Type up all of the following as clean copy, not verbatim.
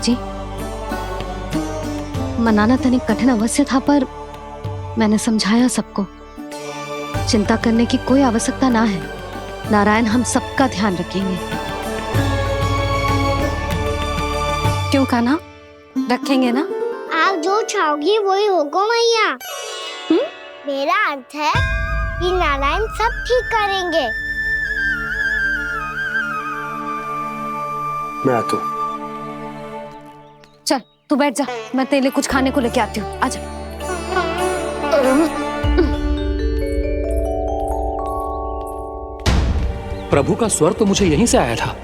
जी, मनाना तनिक कठिन अवश्य था, पर मैंने समझाया सबको। चिंता करने की कोई आवश्यकता ना है, नारायण हम सबका ध्यान रखेंगे। क्यों कान्हा, रखेंगे ना? आप जो चाहोगी वही होगा मैया। मेरा अर्थ है कि नारायण सब ठीक करेंगे। मैं आता हूँ। चल तू बैठ जा, मैं तेरे लिए कुछ खाने को लेके आती हूँ। आजा। प्रभु का स्वर तो मुझे यहीं से आया था,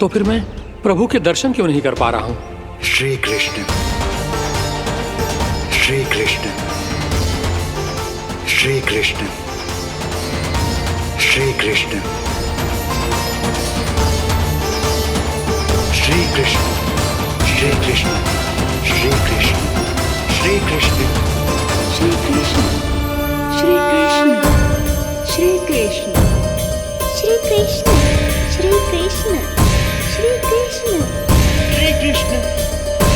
तो फिर मैं प्रभु के दर्शन क्यों नहीं कर पा रहा हूँ? श्री कृष्ण, श्री कृष्ण, श्री कृष्ण, श्री कृष्ण, श्री कृष्ण, श्री कृष्ण, श्री कृष्ण, श्री कृष्ण, श्री कृष्ण, श्री कृष्ण, श्री कृष्ण, श्री कृष्ण, श्री कृष्ण, श्री कृष्ण, श्री कृष्ण,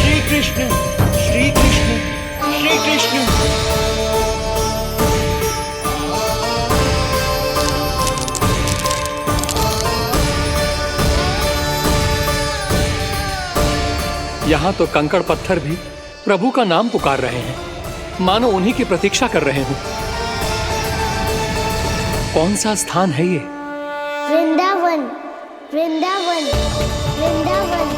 श्री कृष्ण, श्री कृष्ण, श्री कृष्ण। यहाँ तो कंकड़ पत्थर भी प्रभु का नाम पुकार रहे हैं, मानो उन्हीं की प्रतीक्षा कर रहे हूँ। कौन सा स्थान है ये? वृंदावन, वृंदावन, वृंदावन।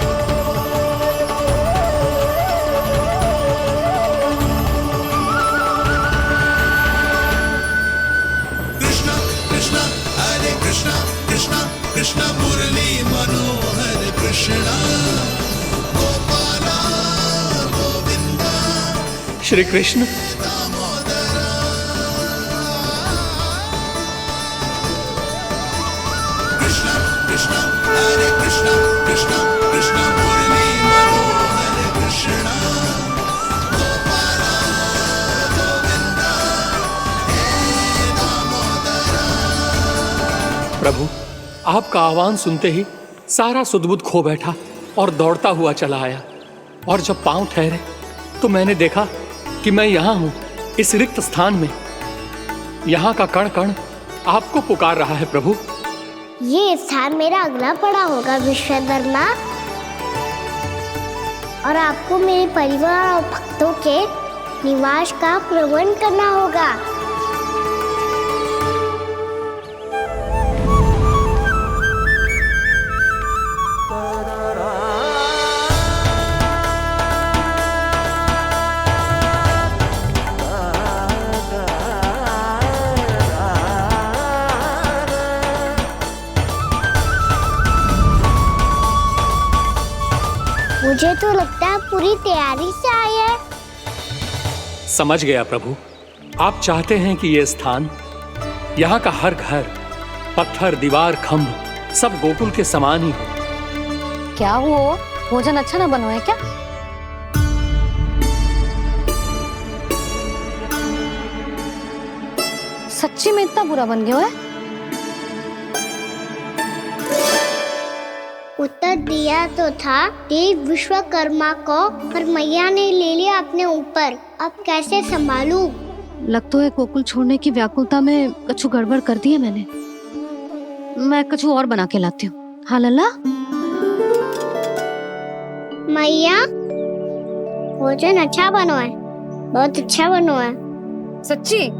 कृष्णा कृष्णा हरे कृष्णा, कृष्णा कृष्णा मुरली मनोहर कृष्णा, गोपाला गोविंदा श्री कृष्ण। दामोदरा। कृष्णा कृष्णा हरे कृष्णा, कृष्णा कृष्णा मुरली मनोहर कृष्णा, गोपाला गोविंदा हे दामोदरा। प्रभु, आपका आह्वान सुनते ही सारा सुध-बुध खो बैठा और दौड़ता हुआ चला आया, और जब पांव ठहरे तो मैंने देखा कि मैं यहाँ हूँ, इस रिक्त स्थान में। यहाँ का कण कण आपको पुकार रहा है प्रभु। ये स्थान मेरा अगला पड़ा होगा विश्वकर्मा, और आपको मेरे परिवार और भक्तों के निवास का प्रबंध करना होगा। मुझे तो लगता है पूरी तैयारी से आए हैं। समझ गया प्रभु, आप चाहते हैं कि ये स्थान, यहाँ का हर घर, पत्थर, दीवार, खम्भ सब गोकुल के समान ही हो। क्या वो भोजन अच्छा ना बनो है क्या? सच्ची में इतना बुरा बन गया है? उत्तर दिया तो था देव विश्वकर्मा को, पर मैया ने ले लिया अपने ऊपर। अब कैसे संभालूं? लग तो है गोकुल छोड़ने की व्याकुलता में कछु गड़बड़ कर दी है मैंने। मैं कछु और बना के लाती हूँ। हाँ लल्ला? मैया, भोजन अच्छा बनो है, बहुत अच्छा बनो है। सच्ची?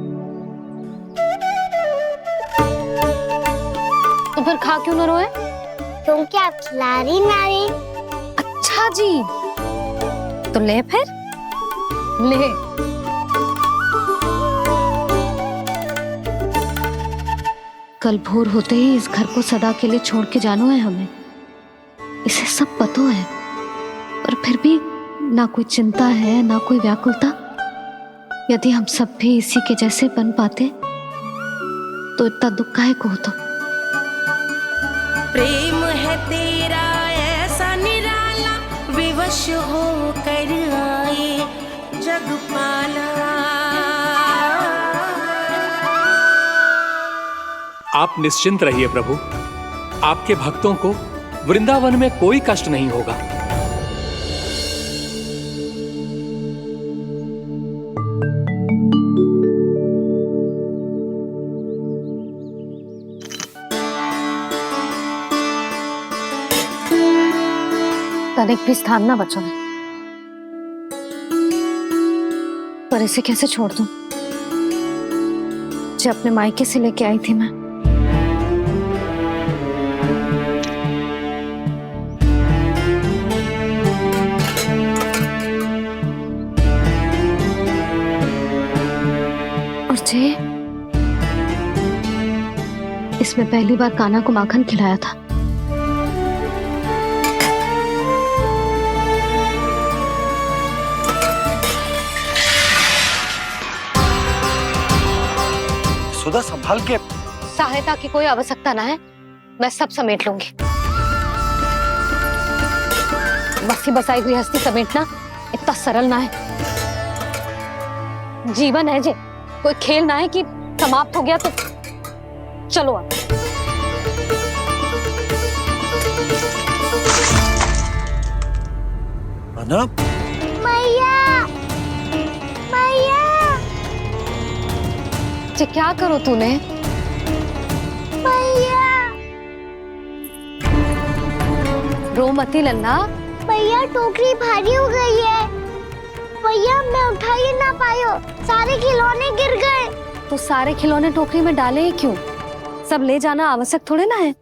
तो फिर खा क्यों न रोए? क्योंकि आप खिलाड़ी नारी। अच्छा जी, तो ले फिर ले। कल भोर होते ही इस घर को सदा के लिए छोड़ के जाना है हमें। इसे सब पता है, पर फिर भी ना कोई चिंता है ना कोई व्याकुलता। यदि हम सब भी इसी के जैसे बन पाते तो इतना दुख काहे को होता। प्रेम है तेरा ऐसा निराला, विवश हो कर आए जगपाला। आप निश्चिंत रहिए प्रभु, आपके भक्तों को वृंदावन में कोई कष्ट नहीं होगा। तनिक भी स्थान ना बचो है। पर इसे कैसे छोड़ दूं जो अपने मायके से लेके आई थी मैं। और जे इसमें पहली बार कान्हा को माखन खिलाया था। सुधा संभाल के। सहायता की कोई आवश्यकता ना है, मैं सब समेट लूंगी। बसी बसाई गृहस्थी समेटना इतना सरल ना है। जीवन है जे, कोई खेल ना है कि समाप्त हो गया तो चलो अब। अनप, मैया मैया जे क्या करो तूने? मैया रो मती लल्ला। भैया टोकरी भारी हो गई है। भैया मैं उठा ही ना पायो, सारे खिलौने गिर गए। तो सारे खिलौने टोकरी में डाले ही क्यों? सब ले जाना आवश्यक थोड़े ना है।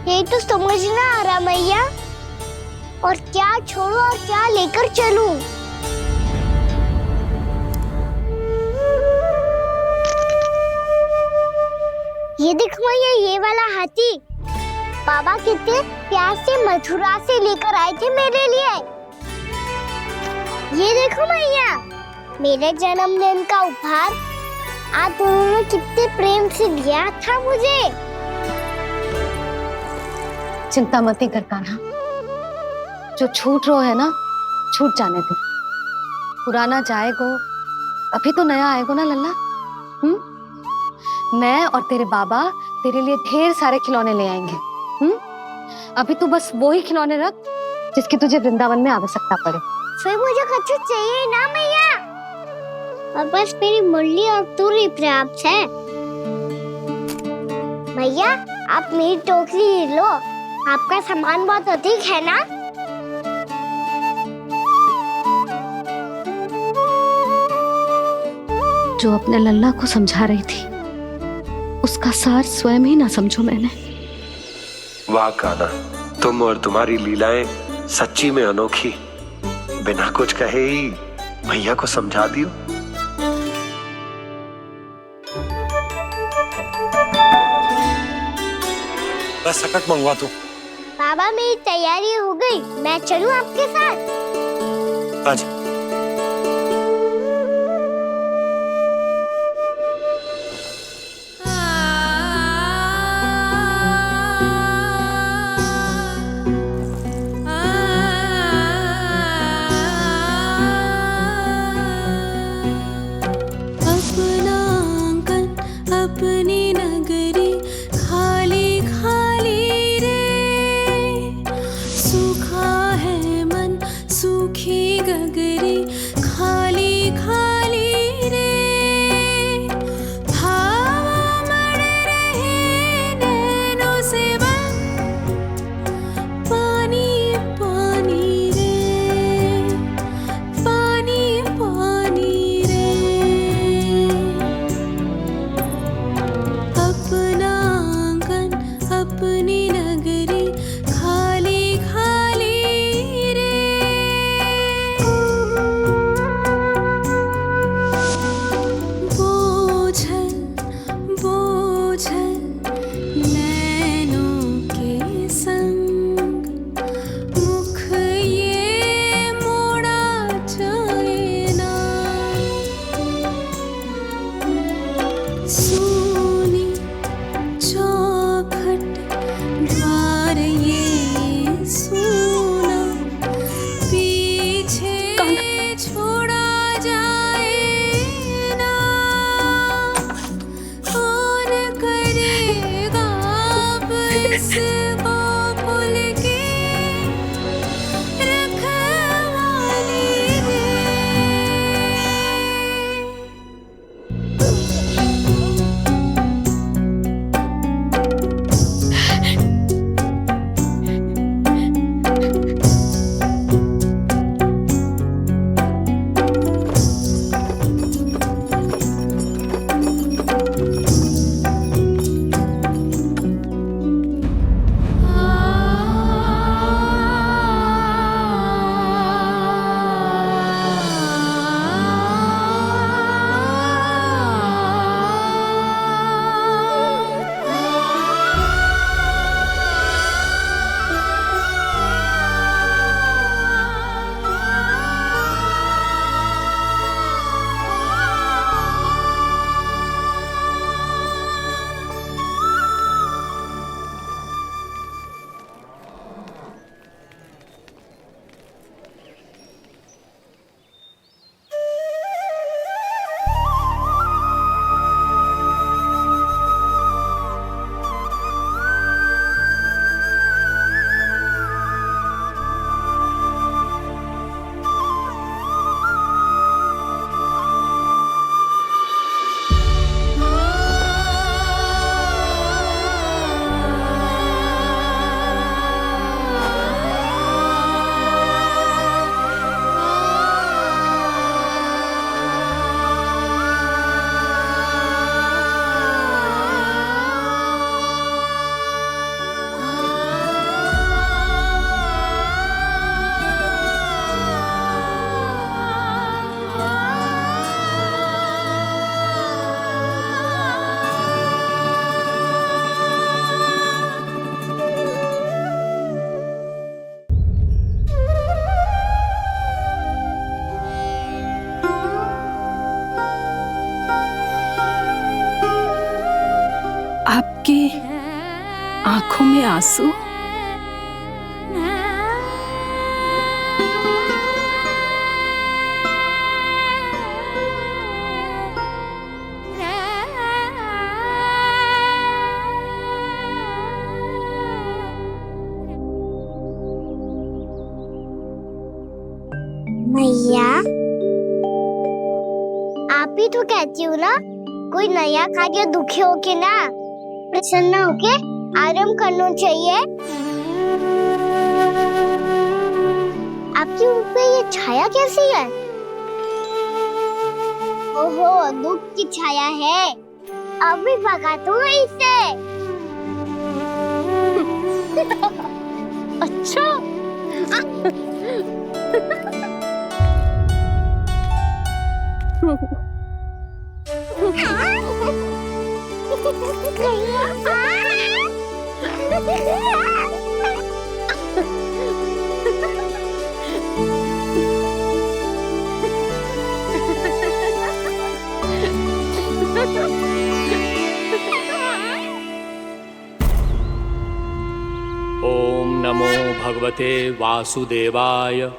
यही तो समझ ना आ रहा मैया, और क्या छोड़ो और क्या लेकर चलूं। ये देखो मैया, ये वाला हाथी बाबा कितने प्यार से मथुरा से लेकर आए थे मेरे लिए। ये देखो मैया, मेरे जन्मदिन का उपहार आप दोनों ने कितने प्रेम से दिया था मुझे। चिंता मत कर कान्हा, जो छूट रो है ना छूट जाने दे। पुराना जाएगो, अभी तो नया आएगो ना लल्ला। मैं और तेरे बाबा तेरे लिए ढेर सारे खिलौने ले आएंगे। अभी तू बस वो ही खिलौने रख जिसकी तुझे वृंदावन में आवश्यकता पड़े। फिर मुझे कुछ चाहिए ना मैया, और बस मेरी मुरली और तुरी पर्याप्त है। भैया आप मेरी टोकरी लो, आपका सामान बहुत अधिक है ना। जो अपने लल्ला को समझा रही थी उसका सार स्वयं ही ना समझो मैंने। वाह कान्हा, तुम और तुम्हारी लीलाएं सच्ची में अनोखी। बिना कुछ कहे ही भैया को समझा दियो। बस सकट मंगवा तू। बाबा मेरी तैयारी हो गई, मैं चलूं आपके साथ। आजा। अपना आंगन अपनी नगरी खाली खाली रे, सूखा है मन सूखी गगरी खाली खाली रे, भाव मर रहे नैनों से बन पानी पानी रे, पानी पानी रे। अपना आंगन अपनी नगरी खाली खाली रे। आपकी आंखों में आंसू? मैया, आप ही तो कहती हो ना, कोई नया कार्य दुखी होके ना प्रसन्न होके आराम करना चाहिए। आपके मुंह पे ये छाया कैसी है? ओहो, दुख की छाया है। अभी भगा दूं इसे। अच्छा। ओम नमो भगवते वासुदेवाय।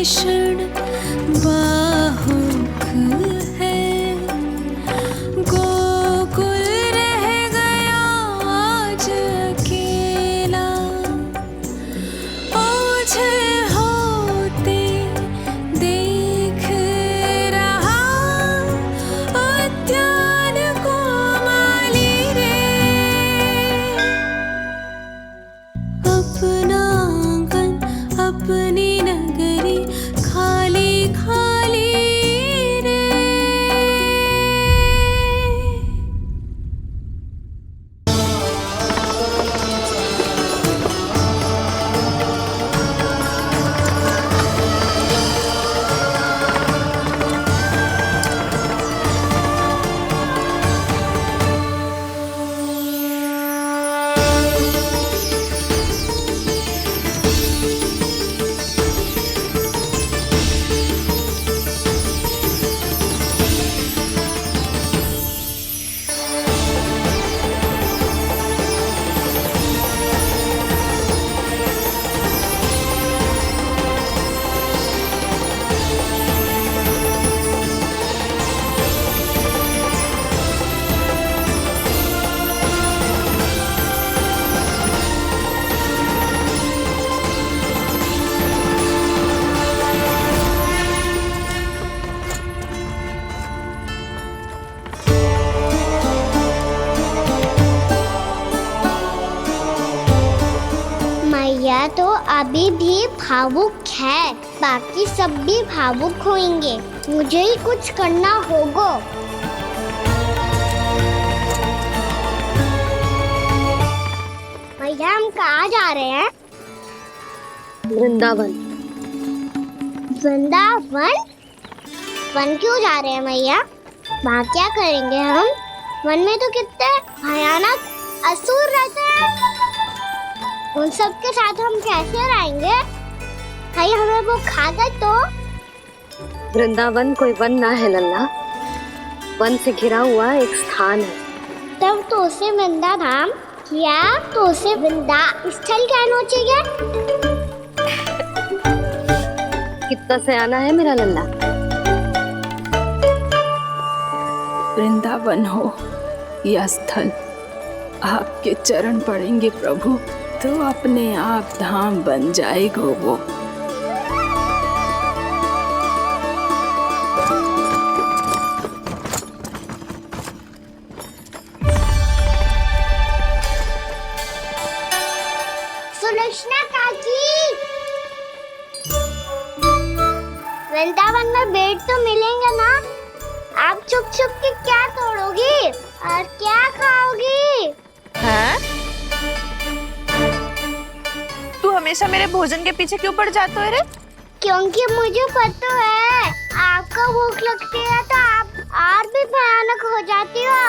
भीषण बाहुक है, गोकुल रह गया आज अकेला, ओझल होते देख रहा उद्यान को माली रे। अपना आंगन अपनी नगरी खाली खाली रे। मैया तो अभी भी भावुक है, बाकी सब भी भावुक होंगे। मुझे ही कुछ करना होगा। भैया हम कहाँ जा रहे हैं? वृंदावन। वृंदावन? वन क्यों जा रहे हैं मैया? वहाँ क्या करेंगे हम? वन में तो कितने भयानक असुर रहते हैं। उन सब के साथ हम कैसे रहेंगे? भाई हमें वो खा गए तो? वृंदावन कोई वन ना है लल्ला, वन से घिरा हुआ एक स्थान है। तब तो उसे वृंदा धाम क्या, तो उसे वृंदा स्थल कहना चाहिए। कितना सयाना है मेरा लल्ला। वृंदावन हो या स्थल, आपके चरण पड़ेंगे प्रभु तो अपने आप धाम बन जाएगा वो। सुलक्षणा काकी, वृंदावन में बेट तो मिलेंगे ना? आप छुप छुप के क्या तोड़ोगी और क्या खाओगी? हाँ? तू हमेशा मेरे भोजन के पीछे क्यों पड़ जाता है रे? क्योंकि मुझे पता है आपको भूख लगती है तो आप और भी भयानक हो जाती हो।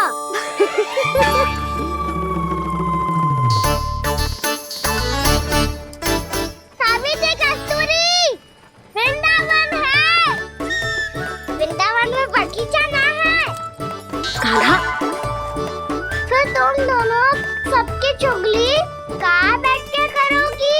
सावित्री, कस्तूरी, वृंदावन है। वृंदावन में बगीचा ना है। कान्हा, फिर तुम दोनों सबकी चुगली कहाँ बैठ के करोगी?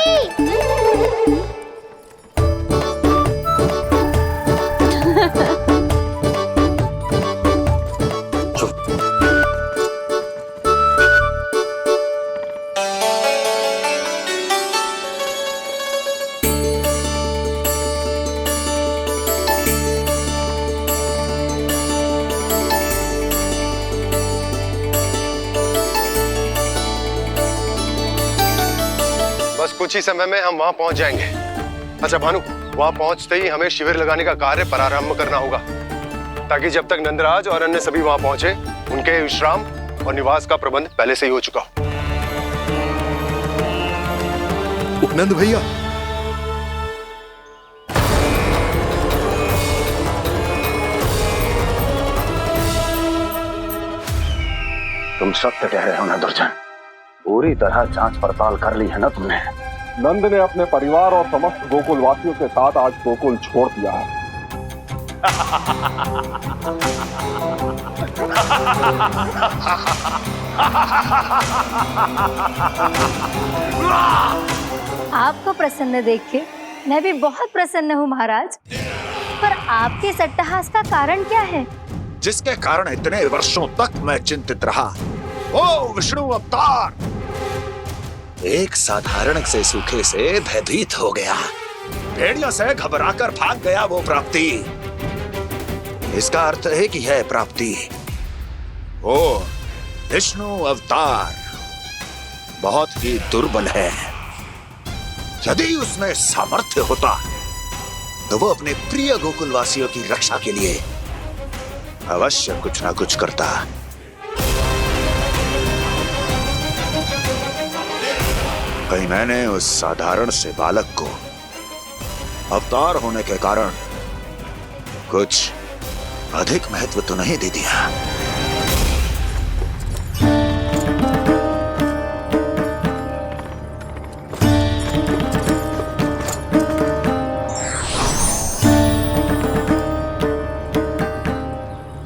बस कुछ ही समय में हम वहां पहुंच जाएंगे। अच्छा भानु, वहां पहुंचते ही हमें शिविर लगाने का कार्य प्रारंभ करना होगा, ताकि जब तक नंदराज और अन्य सभी वहां पहुंचे उनके विश्राम और निवास का प्रबंध पहले से ही हो चुका हो। नंद भैया, तुम सत्य कह रहे हो ना दुर्जन, पूरी तरह जांच पड़ताल कर ली है ना तुमने? नंद ने अपने परिवार और समस्त गोकुल वासियों के साथ आज गोकुल छोड़ दिया है। आपको प्रसन्न देख के मैं भी बहुत प्रसन्न हूँ महाराज, पर आपके इस अट्टहास का कारण क्या है? जिसके कारण इतने वर्षों तक मैं चिंतित रहा। ओ विष्णु अवतार! एक साधारण से सूखे से भयभीत हो गया, भेड़ियों से घबराकर भाग गया वो प्राप्ति। इसका अर्थ है कि यह प्राप्ति ओ विष्णु अवतार बहुत ही दुर्बल है। यदि उसमें सामर्थ्य होता तो वो अपने प्रिय गोकुलवासियों की रक्षा के लिए अवश्य कुछ ना कुछ करता। कहीं मैंने उस साधारण से बालक को अवतार होने के कारण कुछ अधिक महत्व तो नहीं दे दिया।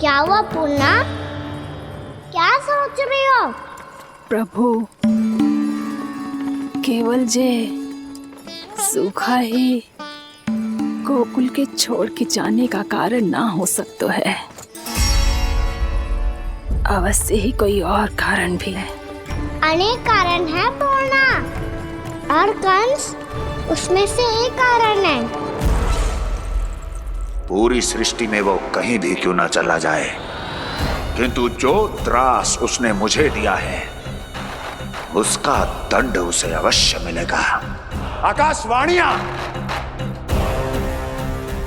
क्या हुआ पूर्णा? क्या सोच रही हो? प्रभु, केवल जे सूखा ही गोकुल के छोड़ के जाने का कारण ना हो सकता है, अवश्य ही कोई और कारण भी है। अनेक कारण है पूर्णा, और कंस उसमें से एक कारण है। पूरी सृष्टि में वो कहीं भी क्यों ना चला जाए, किंतु जो त्रास उसने मुझे दिया है उसका दंड उसे अवश्य मिलेगा।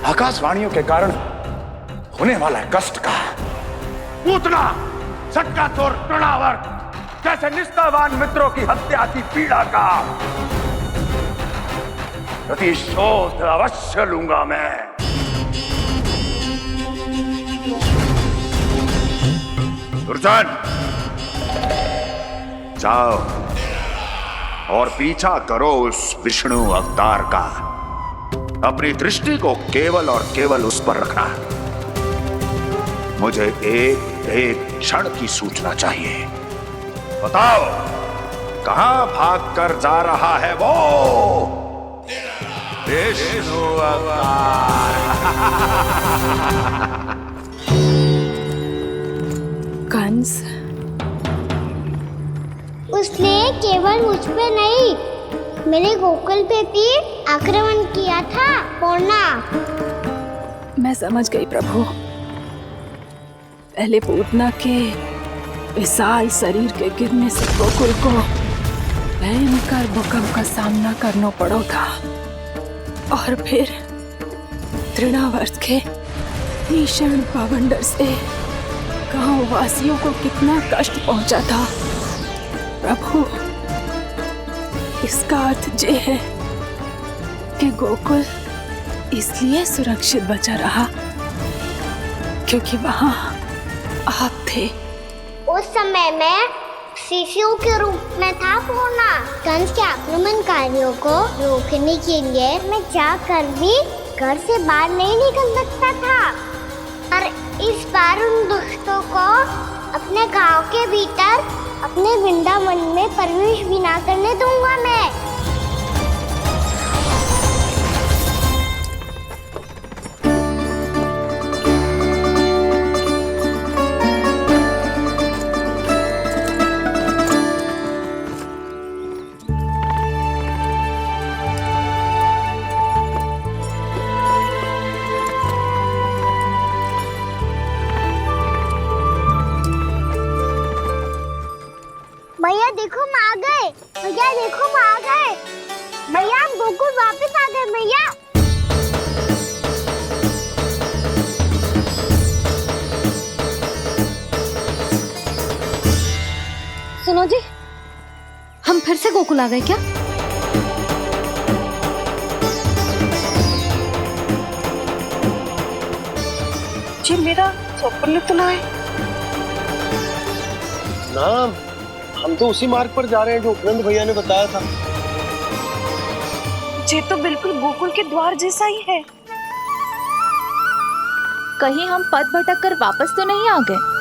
आकाशवाणियों के कारण होने वाला कष्ट का पूतना सटका चोर तृणावर जैसे निष्ठावान मित्रों की हत्या की पीड़ा का प्रतिशोध अवश्य लूंगा मैं। दुर्जन, जाओ और पीछा करो उस विष्णु अवतार का। अपनी दृष्टि को केवल और केवल उस पर रखना। मुझे एक एक क्षण की सूचना चाहिए। बताओ, कहां भागकर जा रहा है वो विष्णु अवतार? कंस, उसने केवल मुझ पे नहीं, मेरे गोकुल पे भी आक्रमण किया था पूर्णा। मैं समझ गई प्रभु। पहले पूतना के विशाल शरीर के गिरने से गोकुल को भयंकर भूकंप का सामना करना पड़ा था, और फिर तृणावर्त के भीषण पावंडर से गांव वासियों को कितना कष्ट पहुंचा था। प्रभु, इसका अर्थ ये है कि गोकुल इसलिए सुरक्षित बचा रहा क्योंकि वहां आप थे। उस समय मैं शिशु के रूप में था पूर्णा। कंस के आक्रमणकारियों को रोकने के लिए मैं जाकर भी घर से बाहर नहीं निकल सकता था, और इस बार उन दुष्टों को अपने गांव के भीतर अपने वृंदावन में प्रवेश भी ना करने दूंगा मैं। भैया देखो हम आ गए, भैया देखो हम आ गए, भैया हम गोकुल वापस आ गए भैया। सुनो जी, हम फिर से गोकुल आ गए क्या? जी मेरा स्वप्न तो ना है। ना, हम तो उसी मार्ग पर जा रहे हैं जो उपनंद भैया ने बताया था। ये तो बिल्कुल गोकुल के द्वार जैसा ही है। कहीं हम पथ भटक कर वापस तो नहीं आ गए?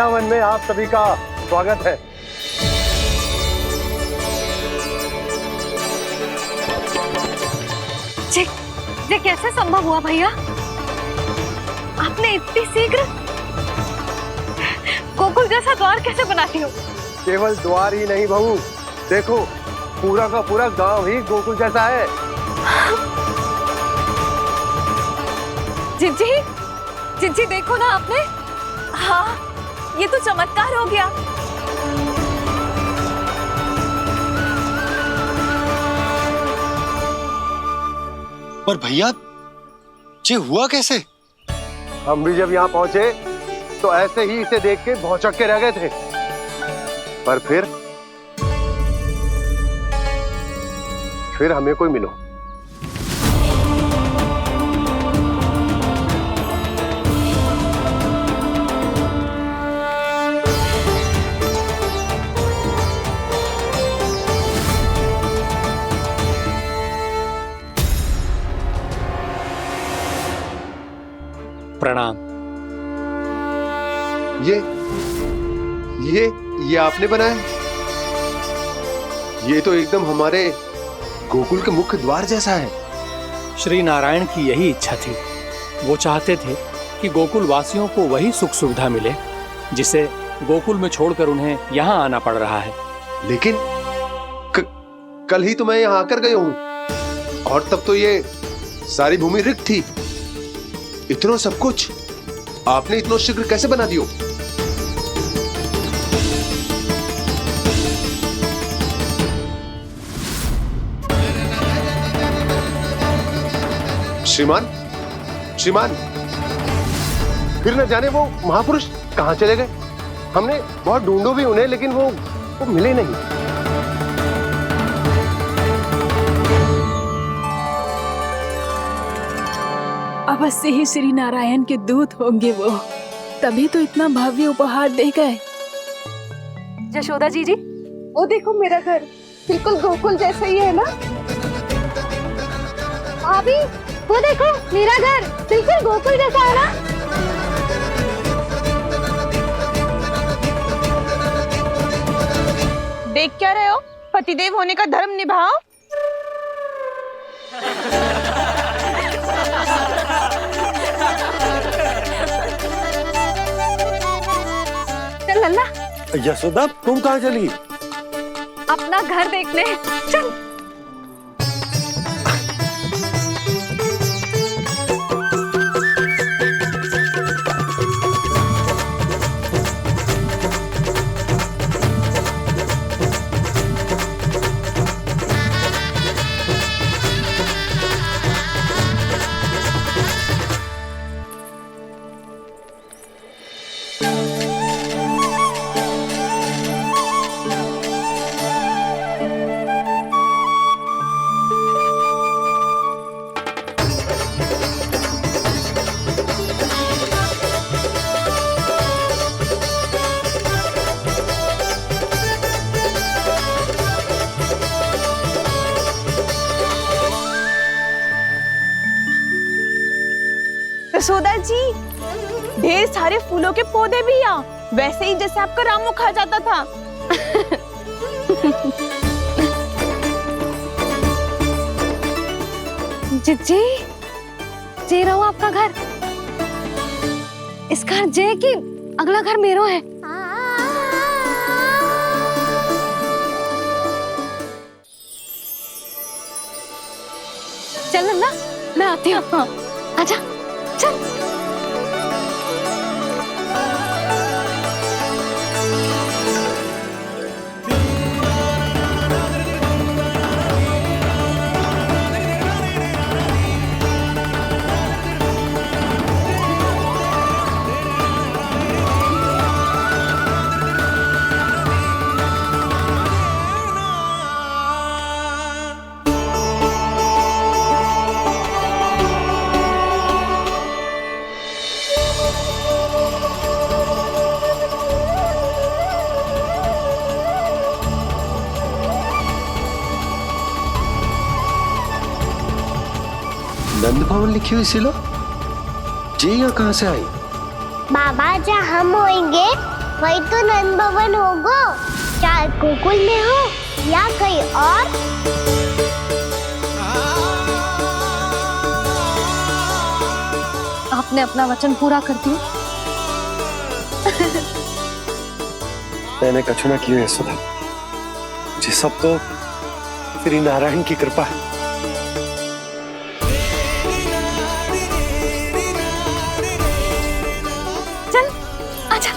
वृंदावन में आप सभी का स्वागत है। ये कैसे संभव हुआ भैया? आपने इतनी शीघ्र गोकुल जैसा द्वार कैसे बनाती हो? केवल द्वार ही नहीं बहू, देखो पूरा का पूरा गांव ही गोकुल जैसा है। जिज्जी, जिज्जी देखो ना आपने। हाँ, ये तो चमत्कार हो गया। पर भैया ये हुआ कैसे? हम भी जब यहाँ पहुंचे तो ऐसे ही इसे देख के भौचक के रह गए थे, पर फिर हमें कोई मिलो। प्रणाम। ये आपने बनाया? ये तो एकदम हमारे गोकुल के मुख्य द्वार जैसा है। श्री नारायण की यही इच्छा थी। वो चाहते थे कि गोकुल वासियों को वही सुख सुविधा मिले जिसे गोकुल में छोड़कर उन्हें यहाँ आना पड़ रहा है। लेकिन कल ही तो मैं यहाँ आकर गया हूँ और तब तो ये सारी भूमि रिक्त थी। इतना सब कुछ आपने इतना शीघ्र कैसे बना दियो? श्रीमान, फिर न जाने वो महापुरुष कहां चले गए। हमने बहुत ढूंढो भी उन्हें, लेकिन वो मिले नहीं। अवश्य ही श्री नारायण के दूत होंगे वो, तभी तो इतना भव्य उपहार दे गए। यशोदा जी, वो देखो मेरा घर बिल्कुल गोकुल जैसा ही है ना। भाभी, वो देखो मेरा घर बिल्कुल गोकुल जैसा है ना। देख क्या रहे हो? पतिदेव होने का धर्म निभाओ। चल लल्ला। यशोदा, तुम कहाँ चली? अपना घर देखने चल। यशोदा जी, ढेर सारे फूलों के पौधे भी यहाँ, वैसे ही जैसे आपका रामू खा जाता था। जिज्जी, जे रहो आपका घर। इस घर जे की अगला घर मेरो है। चल नन्ना, मैं आती हूँ। हाँ, आजा, चल। नंद भवन लिखी हुई सिलो, जी यहाँ कहाँ से आई? बाबा, जहाँ हम होंगे वही तो नंद भवन होगा, चाहे गोकुल में हो या कहीं और। आपने अपना वचन पूरा कर दिया। मैंने कछु ना किए है सुधा, ये सब तो श्री नारायण की कृपा है। चल आजा।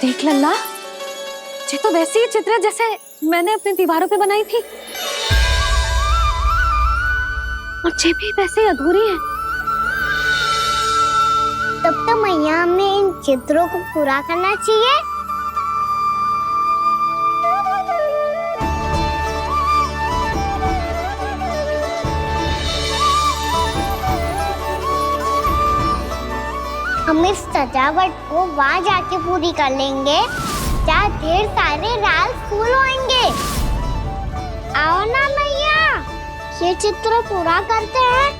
देख लल्ला, ये तो वैसी ही चित्र है जैसे मैंने अपनी दीवारों पे बनाई थी, और ये भी वैसे ही अधूरी है। तब तो मैया हमें इन चित्रों को पूरा करना चाहिए। हम इस सजावट को वहाँ जाके पूरी कर लेंगे जहाँ ढेर सारे लाल फूल होंगे। आओ ना मैया, ये चित्र पूरा करते हैं।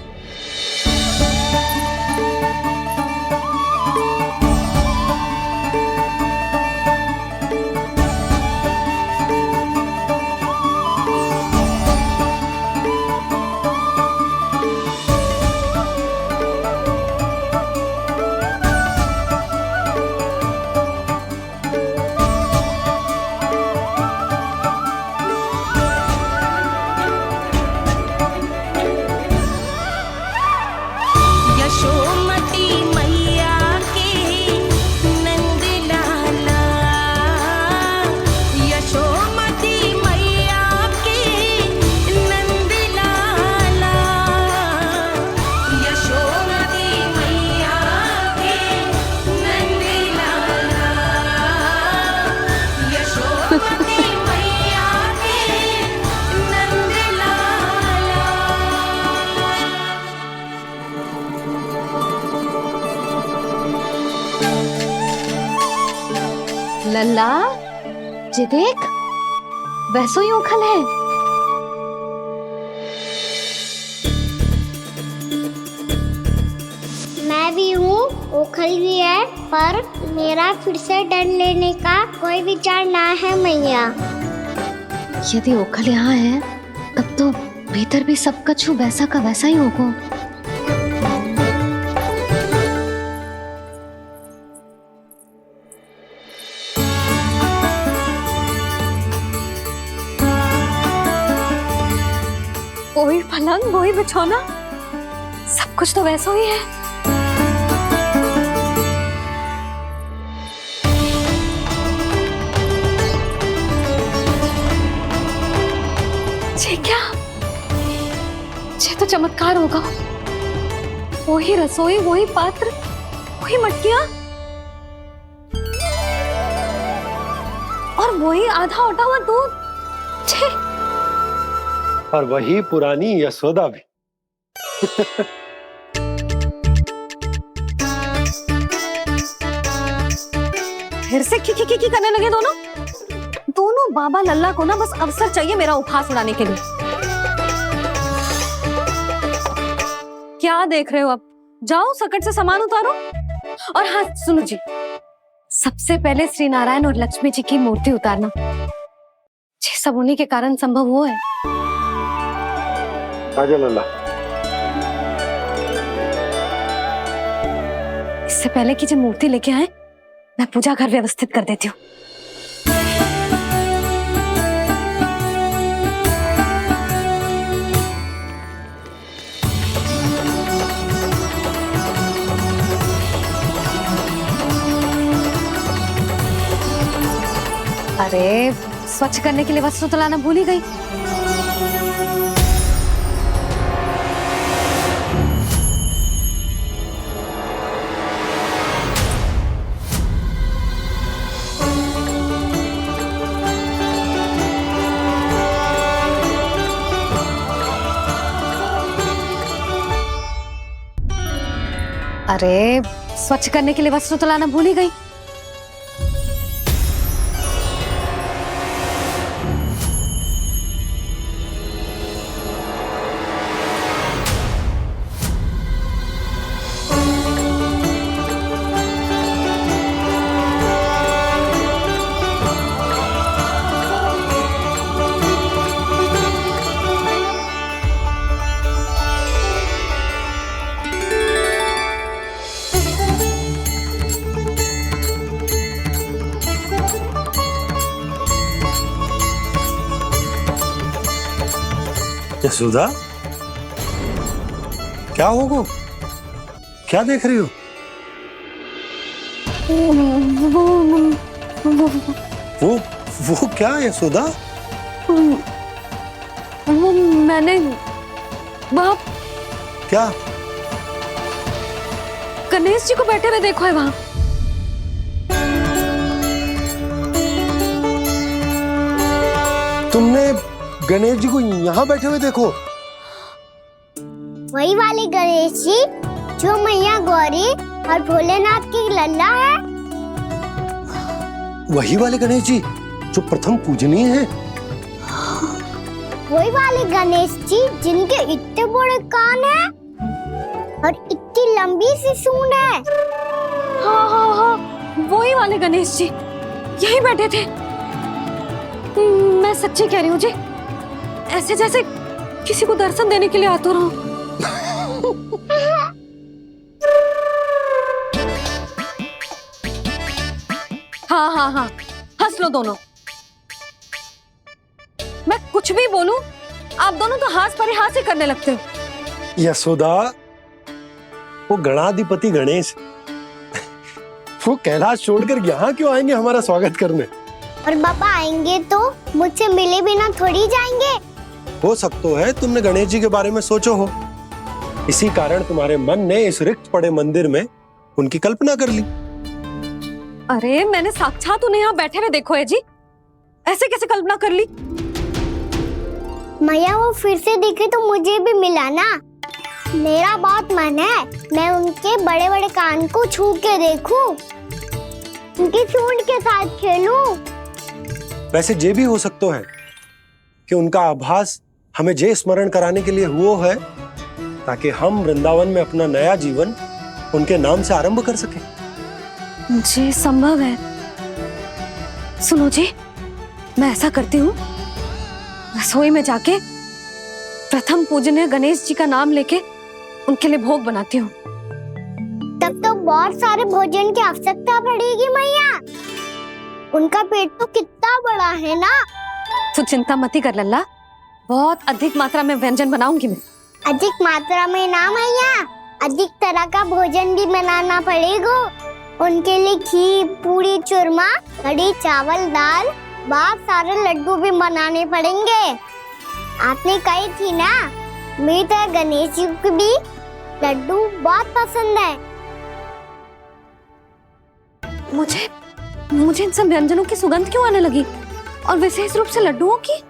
लल्ला, ये देख, वैसो ही उखल है। मैं भी हूँ, उखल भी है, पर मेरा फिर से डर लेने का कोई विचार ना है मैया। यदि ओखल यहाँ है, तब तो भीतर भी सब कछु वैसा का वैसा ही होगा। वही पलंग, वही बिछौना, सब कुछ तो वैसा ही है। ये क्या? ये तो चमत्कार होगा। वही रसोई, वही पात्र, वही मटकियां, और वही आधा उटा हुआ दूध। छे, और वही पुरानी यशोदा भी। फिर से की करने लगे दोनों बाबा लल्ला को ना बस अवसर चाहिए मेरा उपहास उड़ाने के लिए। क्या देख रहे हो? अब जाओ सकट से सामान उतारो। और हाँ सुनो जी, सबसे पहले श्री नारायण और लक्ष्मी जी की मूर्ति उतारना। ये सब उन्हीं के कारण संभव हुआ है। आजा लल्ला। इससे पहले कि जो मूर्ति लेके आए, मैं पूजा घर व्यवस्थित कर देती हूँ। अरे स्वच्छ करने के लिए वस्त्र तो लाना भूल ही गई। अरे स्वच्छ करने के लिए वस्त्र तो लाना भूल ही गई। यशोदा, क्या होगा? क्या देख रही हो? वो क्या यशोदा? वो मैंने बाप क्या? गणेश जी को बैठे हुए देखो है वहां। तुमने गणेश जी को यहाँ बैठे हुए देखो? वही वाले गणेश जी जो मैया गौरी और भोलेनाथ की लल्ला है। वही वाले गणेश जी जो प्रथम पूजनीय है। वही वाले गणेश जी जिनके इतने बड़े कान हैं और इतनी लंबी सी सूंड है। हाँ, वही वाले गणेश जी यही बैठे थे। मैं सच्ची कह रही हूँ जी, ऐसे जैसे किसी को दर्शन देने के लिए आतुर हूँ। हाँ, हंस लो दोनों। मैं कुछ भी बोलूं, आप दोनों तो हास परिहास ही करने लगते हो। यशोदा, वो गणाधिपति गणेश वो कैलाश छोड़कर यहाँ क्यों आएंगे हमारा स्वागत करने? और बाबा आएंगे तो मुझसे मिले बिना थोड़ी जाएंगे। हो सकता है तुमने गणेश जी के बारे में सोचो हो, इसी कारण तुम्हारे मन ने इस रिक्त पड़े मंदिर में उनकी कल्पना कर ली। अरे मैंने साक्षात उन्हें यहाँ बैठे हुए देखो है जी, ऐसे कैसे कल्पना कर ली? मैया वो फिर से दिखे तो मुझे भी मिला ना। मेरा बहुत मन है मैं उनके बड़े बड़े कान को छू के देखूं, उनकी सूंड के साथ खेलूं। वैसे ये भी हो सकता है कि उनका आभास हमें जे स्मरण कराने के लिए हुआ है ताकि हम वृंदावन में अपना नया जीवन उनके नाम से आरंभ कर सके। जी संभव है। सुनो जी, मैं ऐसा करती हूँ, रसोई में जाके प्रथम पूजनीय गणेश जी का नाम लेके उनके लिए भोग बनाती हूँ। तब तो बहुत सारे भोजन की आवश्यकता पड़ेगी मैया। उनका पेट तो कितना बड़ा है ना। तू चिंता मत कर लल्ला, बहुत अधिक मात्रा में व्यंजन बनाऊंगी मैं। अधिक मात्रा में ना मैया, अधिक तरह का भोजन भी बनाना पड़ेगा। उनके लिए खीर, पूरी, चूरमा, कढ़ी, चावल, दाल, बहुत सारे लड्डू भी बनाने पड़ेंगे। आपने कही थी ना, मेरी तरह गणेश जी को भी लड्डू बहुत पसंद है। मुझे इन सब व्यंजनों की सुगंध क्यों आने लगी, और विशेष रूप से लड्डुओं की?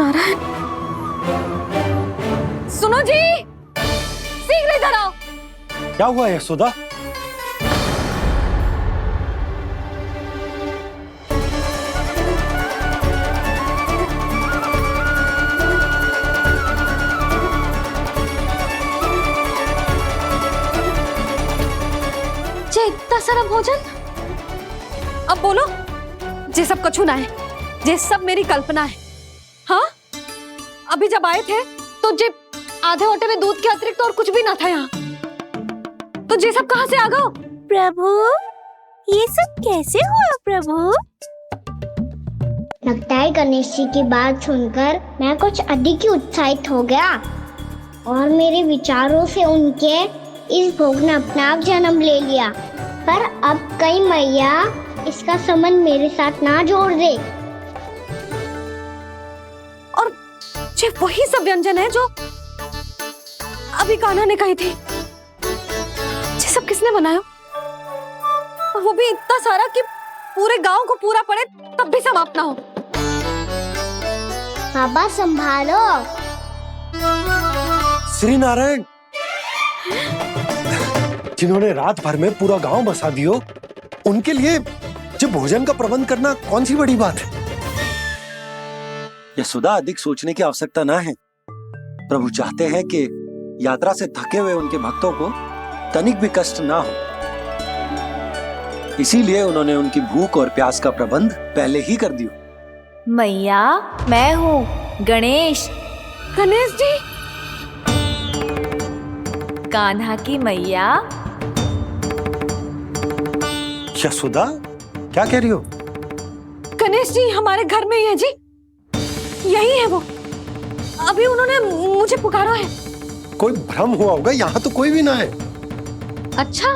नारायण, सुनो जी, शीघ्र इधर आओ। क्या हुआ यशोदा? जे इतना सारा भोजन, अब बोलो, जे सब कछु ना है, जे सब मेरी कल्पना है। हाँ, अभी जब आए थे तो जे आधे ओटे में दूध के अतिरिक्त और कुछ भी ना था यहाँ, तो जे सब कहाँ से आ गए? प्रभु, ये सब कैसे हुआ प्रभु? लगता है गणेश जी की बात सुनकर मैं कुछ अधिक ही उत्साहित हो गया और मेरे विचारों से उनके इस भोग ने अपना आप जन्म ले लिया। पर अब कहीं मैया इसका संबंध मेरे साथ ना जोड़ दे। और ये वही सब व्यंजन है जो अभी कान्हा ने कही थी। ये सब किसने बनाया? और वो भी इतना सारा कि पूरे गांव को पूरा पड़े तब भी समाप्त ना हो। बाबा संभालो। श्री नारायण, जिन्होंने रात भर में पूरा गांव बसा दियो, उनके लिए जो भोजन का प्रबंध करना कौन सी बड़ी बात है? यशोदा, अधिक सोचने की आवश्यकता ना है। प्रभु चाहते हैं कि यात्रा से थके हुए उनके भक्तों को तनिक भी कष्ट ना हो, इसीलिए उन्होंने उनकी भूख और प्यास का प्रबंध पहले ही कर दिया। मैया, मैं हूँ गणेश। गणेश जी, कान्हा की मैया। यशोदा, क्या कह रही हो? गणेश जी हमारे घर में ही है जी, यही है वो। अभी उन्होंने मुझे पुकारा है। कोई भ्रम हुआ होगा, यहाँ तो कोई भी ना है। अच्छा,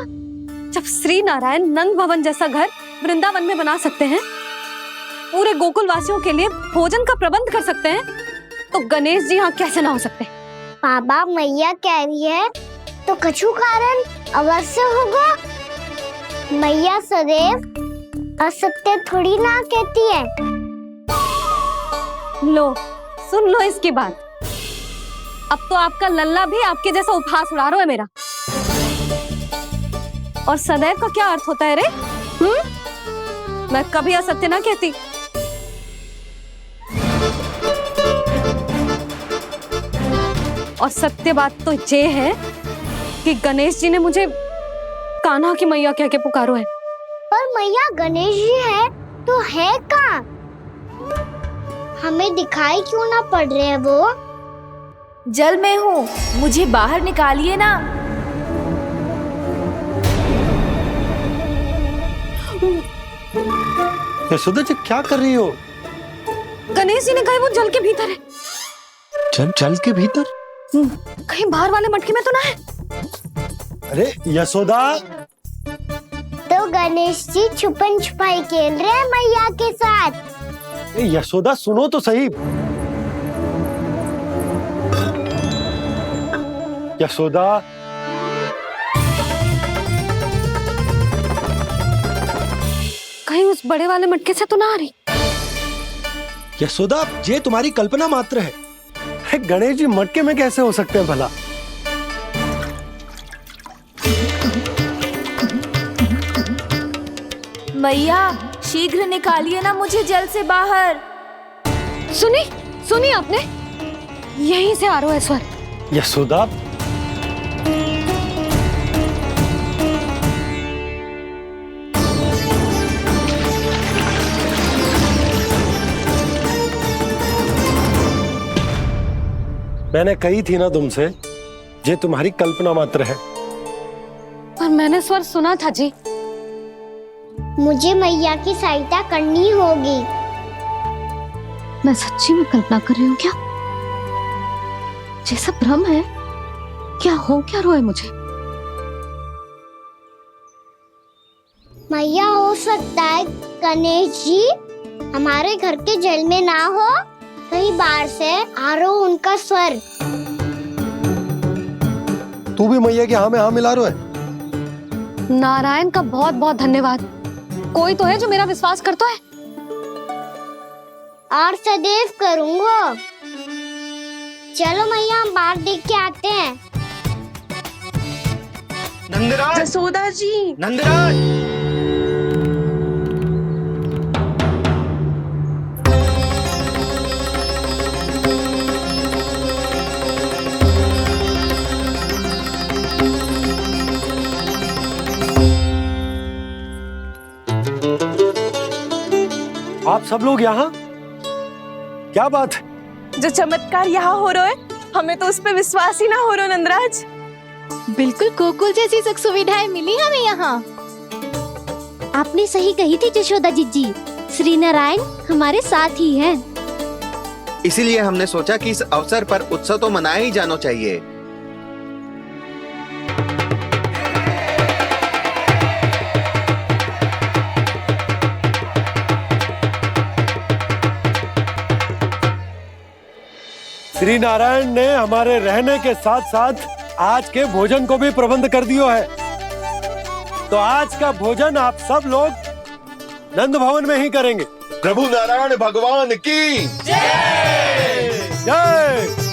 जब श्री नारायण नंद भवन जैसा घर वृंदावन में बना सकते हैं, पूरे गोकुल वासियों के लिए भोजन का प्रबंध कर सकते हैं, तो गणेश जी यहाँ कैसे ना हो सकते? बाबा, मैया कह रही है तो कछु कारण अवश्य होगा। मैया सदैव असत्य थोड़ी ना कहती है। लो, सुन लो इसकी बात। अब तो आपका लल्ला भी आपके जैसा उपहास उड़ा रहा है मेरा। और सदैव का क्या अर्थ होता है रे? मैं कभी असत्य ना कहती। और सत्य बात तो ये है कि गणेश जी ने मुझे कान्हा की मैया कह के पुकारो है। पर मैया गणेश जी है तो है कहाँ? हमें दिखाई क्यों ना पड़ रहे हैं वो? जल में हूँ, मुझे बाहर निकालिए ना। यशोदा जी, क्या कर रही हो? गणेश जी ने कहा वो जल के भीतर है। जल के भीतर? कहीं बाहर वाले मटके में तो ना है? अरे यशोदा! तो गणेश जी छुपन छुपाई खेल रहे हैं मैया के साथ। यशोदा, सुनो तो सही। यशोदा, कहीं उस बड़े वाले मटके से तो ना आ रही? यशोदा, ये तुम्हारी कल्पना मात्र है। गणेश जी मटके में कैसे हो सकते हैं भला? मैया, शीघ्र निकालिए ना मुझे जल से बाहर। सुनी आपने? यहीं से आ रहा है स्वर। यशोदा, मैंने कही थी ना तुमसे, ये तुम्हारी कल्पना मात्र है। पर मैंने स्वर सुना था जी। मुझे मैया की सहायता करनी होगी। मैं सच्ची में कल्पना कर रही हूँ क्या? ये सब भ्रम है क्या? हो क्या रहा है मुझे? मैया, हो सकता है गणेश जी हमारे घर के जल में ना हो, कहीं बाहर से आ रहा हो उनका स्वर। तू भी मैया के हाँ में हाँ मिला रहा है। नारायण का बहुत बहुत धन्यवाद। कोई तो है जो मेरा विश्वास करता है। और सदैव करूँगा। चलो मैया हम बाहर देख के आते हैं। नंदराज, जसोदा जी, नंदराज। आप सब लोग यहाँ? क्या बात है? जो चमत्कार यहाँ हो रहा है, हमें तो उस पे विश्वास ही ना हो रहा नंदराज। बिल्कुल गोकुल जैसी सुख सुविधाएं मिली हमें यहाँ। आपने सही कही थी यशोदा जीजी, श्री नारायण हमारे साथ ही हैं। इसीलिए हमने सोचा कि इस अवसर पर उत्सव तो मनाया ही जाना चाहिए। श्री नारायण ने हमारे रहने के साथ साथ आज के भोजन को भी प्रबंध कर दियो है। तो आज का भोजन आप सब लोग नंद भवन में ही करेंगे। प्रभु नारायण भगवान की जय जय।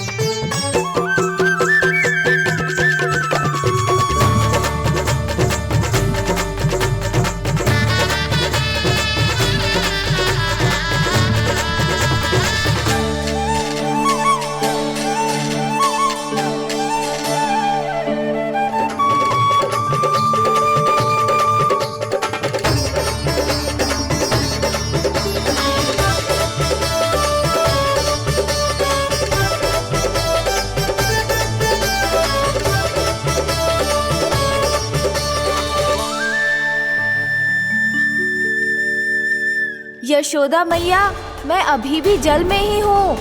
यशोदा मैया, मैं अभी भी जल में ही हूँ।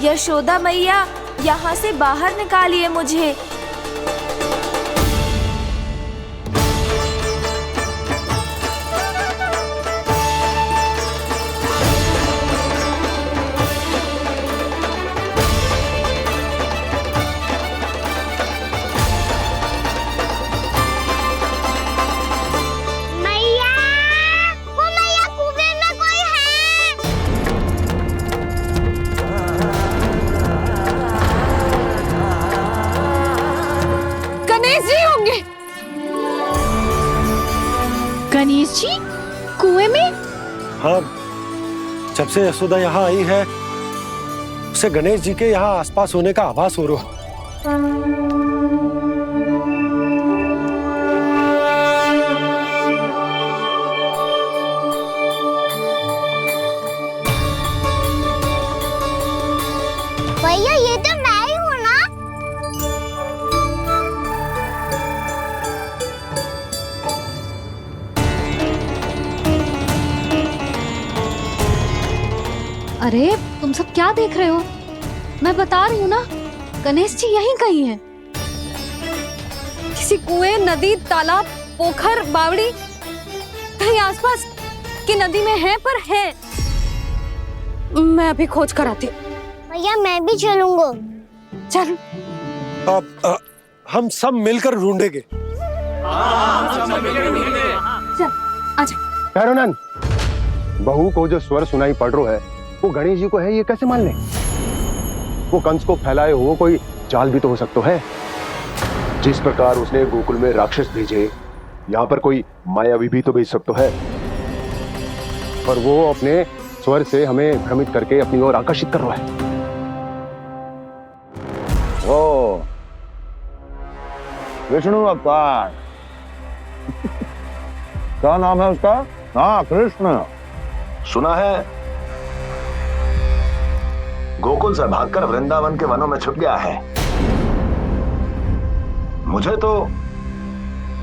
यशोदा मैया, यहाँ से बाहर निकालिए मुझे। गणेश जी कुएं में? हाँ, जब से यशोदा यहाँ आई है उसे गणेश जी के यहाँ आसपास होने का आभास हो रहा। भैया ये तो मैं ही हूँ ना? अरे तुम सब क्या देख रहे हो? मैं बता रही हूँ ना, गणेश जी यहीं कहीं हैं। किसी कुएं, नदी, तालाब, पोखर, बावड़ी कहीं आसपास की नदी में है, पर है। मैं अभी खोज कर आती हूँ। भैया मैं भी चलूंगा। चल। अब हम सब मिलकर ढूंढेंगे। चल आजा। भैरवनंद, बहू को जो स्वर सुनाई पड़ रहा है वो गणेश जी को है, ये कैसे मान ले? वो कंस को फैलाए हुए कोई जाल भी तो हो सकता है। जिस प्रकार उसने गोकुल में राक्षस भेजे, यहाँ पर कोई मायावी भी तो भेज सकता है। पर वो अपने स्वर से हमें भ्रमित करके अपनी ओर आकर्षित कर रहा है। ओ विष्णु अवतार। क्या नाम है उसका? हाँ, कृष्ण। सुना है गोकुल से भागकर वृंदावन के वनों में छुप गया है। मुझे तो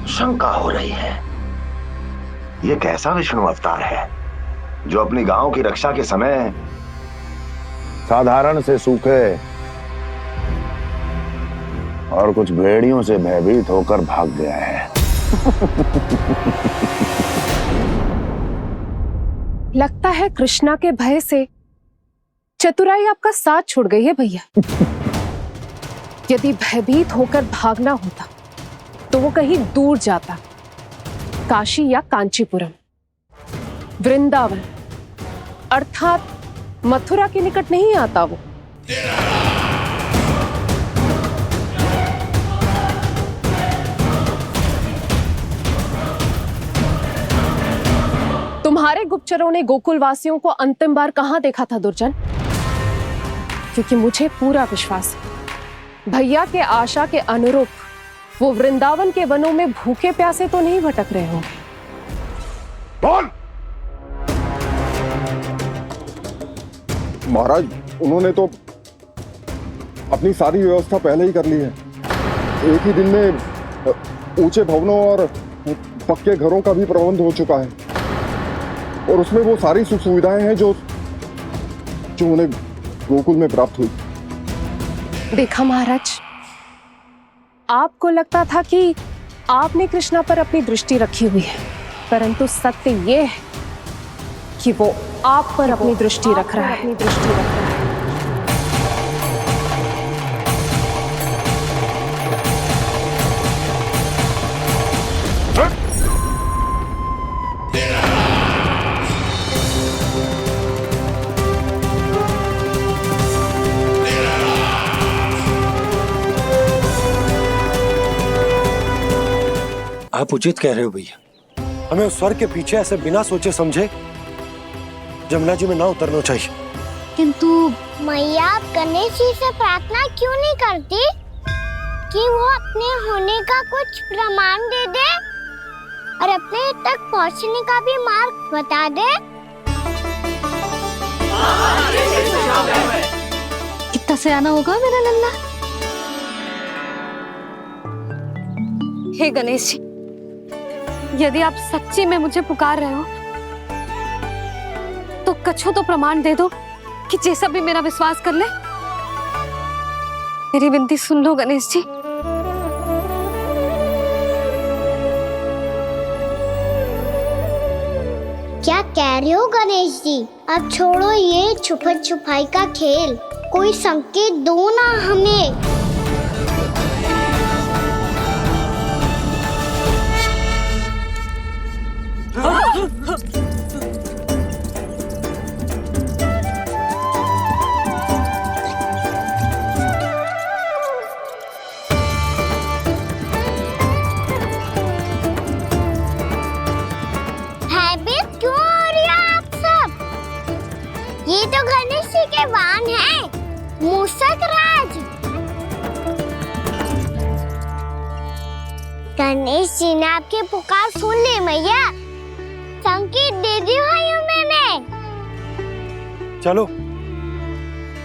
शंका हो रही है, ये कैसा विष्णु अवतार है जो अपनी गांव की रक्षा के समय साधारण से सूखे और कुछ भेड़ियों से भयभीत होकर भाग गया है। लगता है कृष्णा के भय से चतुराई आपका साथ छोड़ गई है भैया। यदि भयभीत होकर भागना होता तो वो कहीं दूर जाता, काशी या कांचीपुरम। वृंदावन अर्थात मथुरा के निकट नहीं आता वो। तुम्हारे गुप्तचरों ने गोकुल वासियों को अंतिम बार कहां देखा था दुर्जन? क्योंकि मुझे पूरा विश्वास है भैया के आशा के अनुरूप वो वृंदावन के वनों में भूखे प्यासे तो नहीं भटक रहे होंगे। बोल! महाराज, उन्होंने तो अपनी सारी व्यवस्था पहले ही कर ली है। एक ही दिन में ऊंचे भवनों और पक्के घरों का भी प्रबंध हो चुका है और उसमें वो सारी सुख सुविधाएं हैं जो उन्हें गोकुल में प्राप्त हुई। देखा महाराज, आपको लगता था कि आपने कृष्णा पर अपनी दृष्टि रखी हुई है, परंतु सत्य ये है कि वो आप पर अपनी दृष्टि रख रहा है। आप उचित कह रहे हो भैया, हमें उस स्वर्ग के पीछे ऐसे बिना सोचे समझे जमुना जी में ना उतरना चाहिए। किंतु मैया, आप गणेश जी से प्रार्थना क्यों नहीं करती कि वो अपने होने का कुछ प्रमाण दे दे और अपने तक पहुंचने का भी मार्ग बता दे? कितना सयाना होगा मेरा लल्ला। हे गणेश जी, यदि आप सच्ची में मुझे पुकार रहे हो तो कछू तो प्रमाण दे दो कि जैसा भी मेरा विश्वास कर ले। मेरी विनती सुन लो गणेश जी। क्या कह रहे हो गणेश जी? अब छोड़ो ये छुपन छुपाई का खेल, कोई संकेत दो ना हमें। भयभीत क्यों हो रही हो आप सब? ये तो गणेश जी के वाहन हैं, मूषक राज। गणेश जी ने आपके पुकार सुन ली मैया, संकेत दे दी भाइयों मैंने। चलो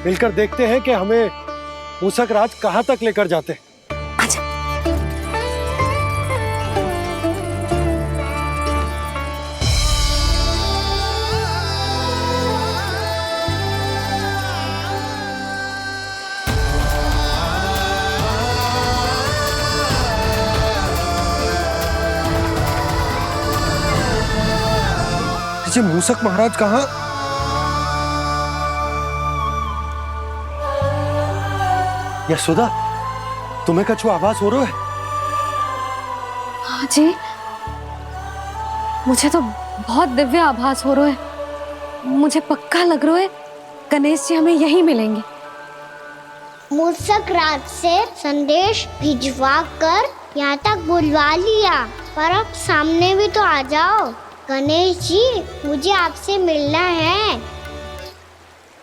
मिलकर देखते हैं कि हमें मूषक राज कहां तक लेकर जाते हैं। मूषक महाराज कहाँ? यशोदा, तुम्हें कछु आभास हो रहा है? हाँ जी, मुझे तो बहुत दिव्य आभास हो रहा है। मुझे पक्का लग रहा है गणेश जी हमें यहीं मिलेंगे। मूषक राज से संदेश भिजवा कर यहाँ तक बुलवा लिया, पर अब सामने भी तो आ जाओ। गणेश जी, मुझे आपसे मिलना है।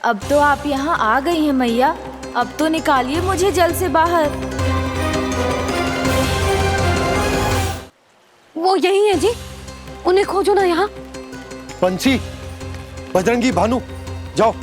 अब तो आप यहाँ आ गई हैं मैया, अब तो निकालिए मुझे जल से बाहर। वो यही है जी, उन्हें खोजो ना यहाँ। पंछी, बजरंगी, भानु, जाओ।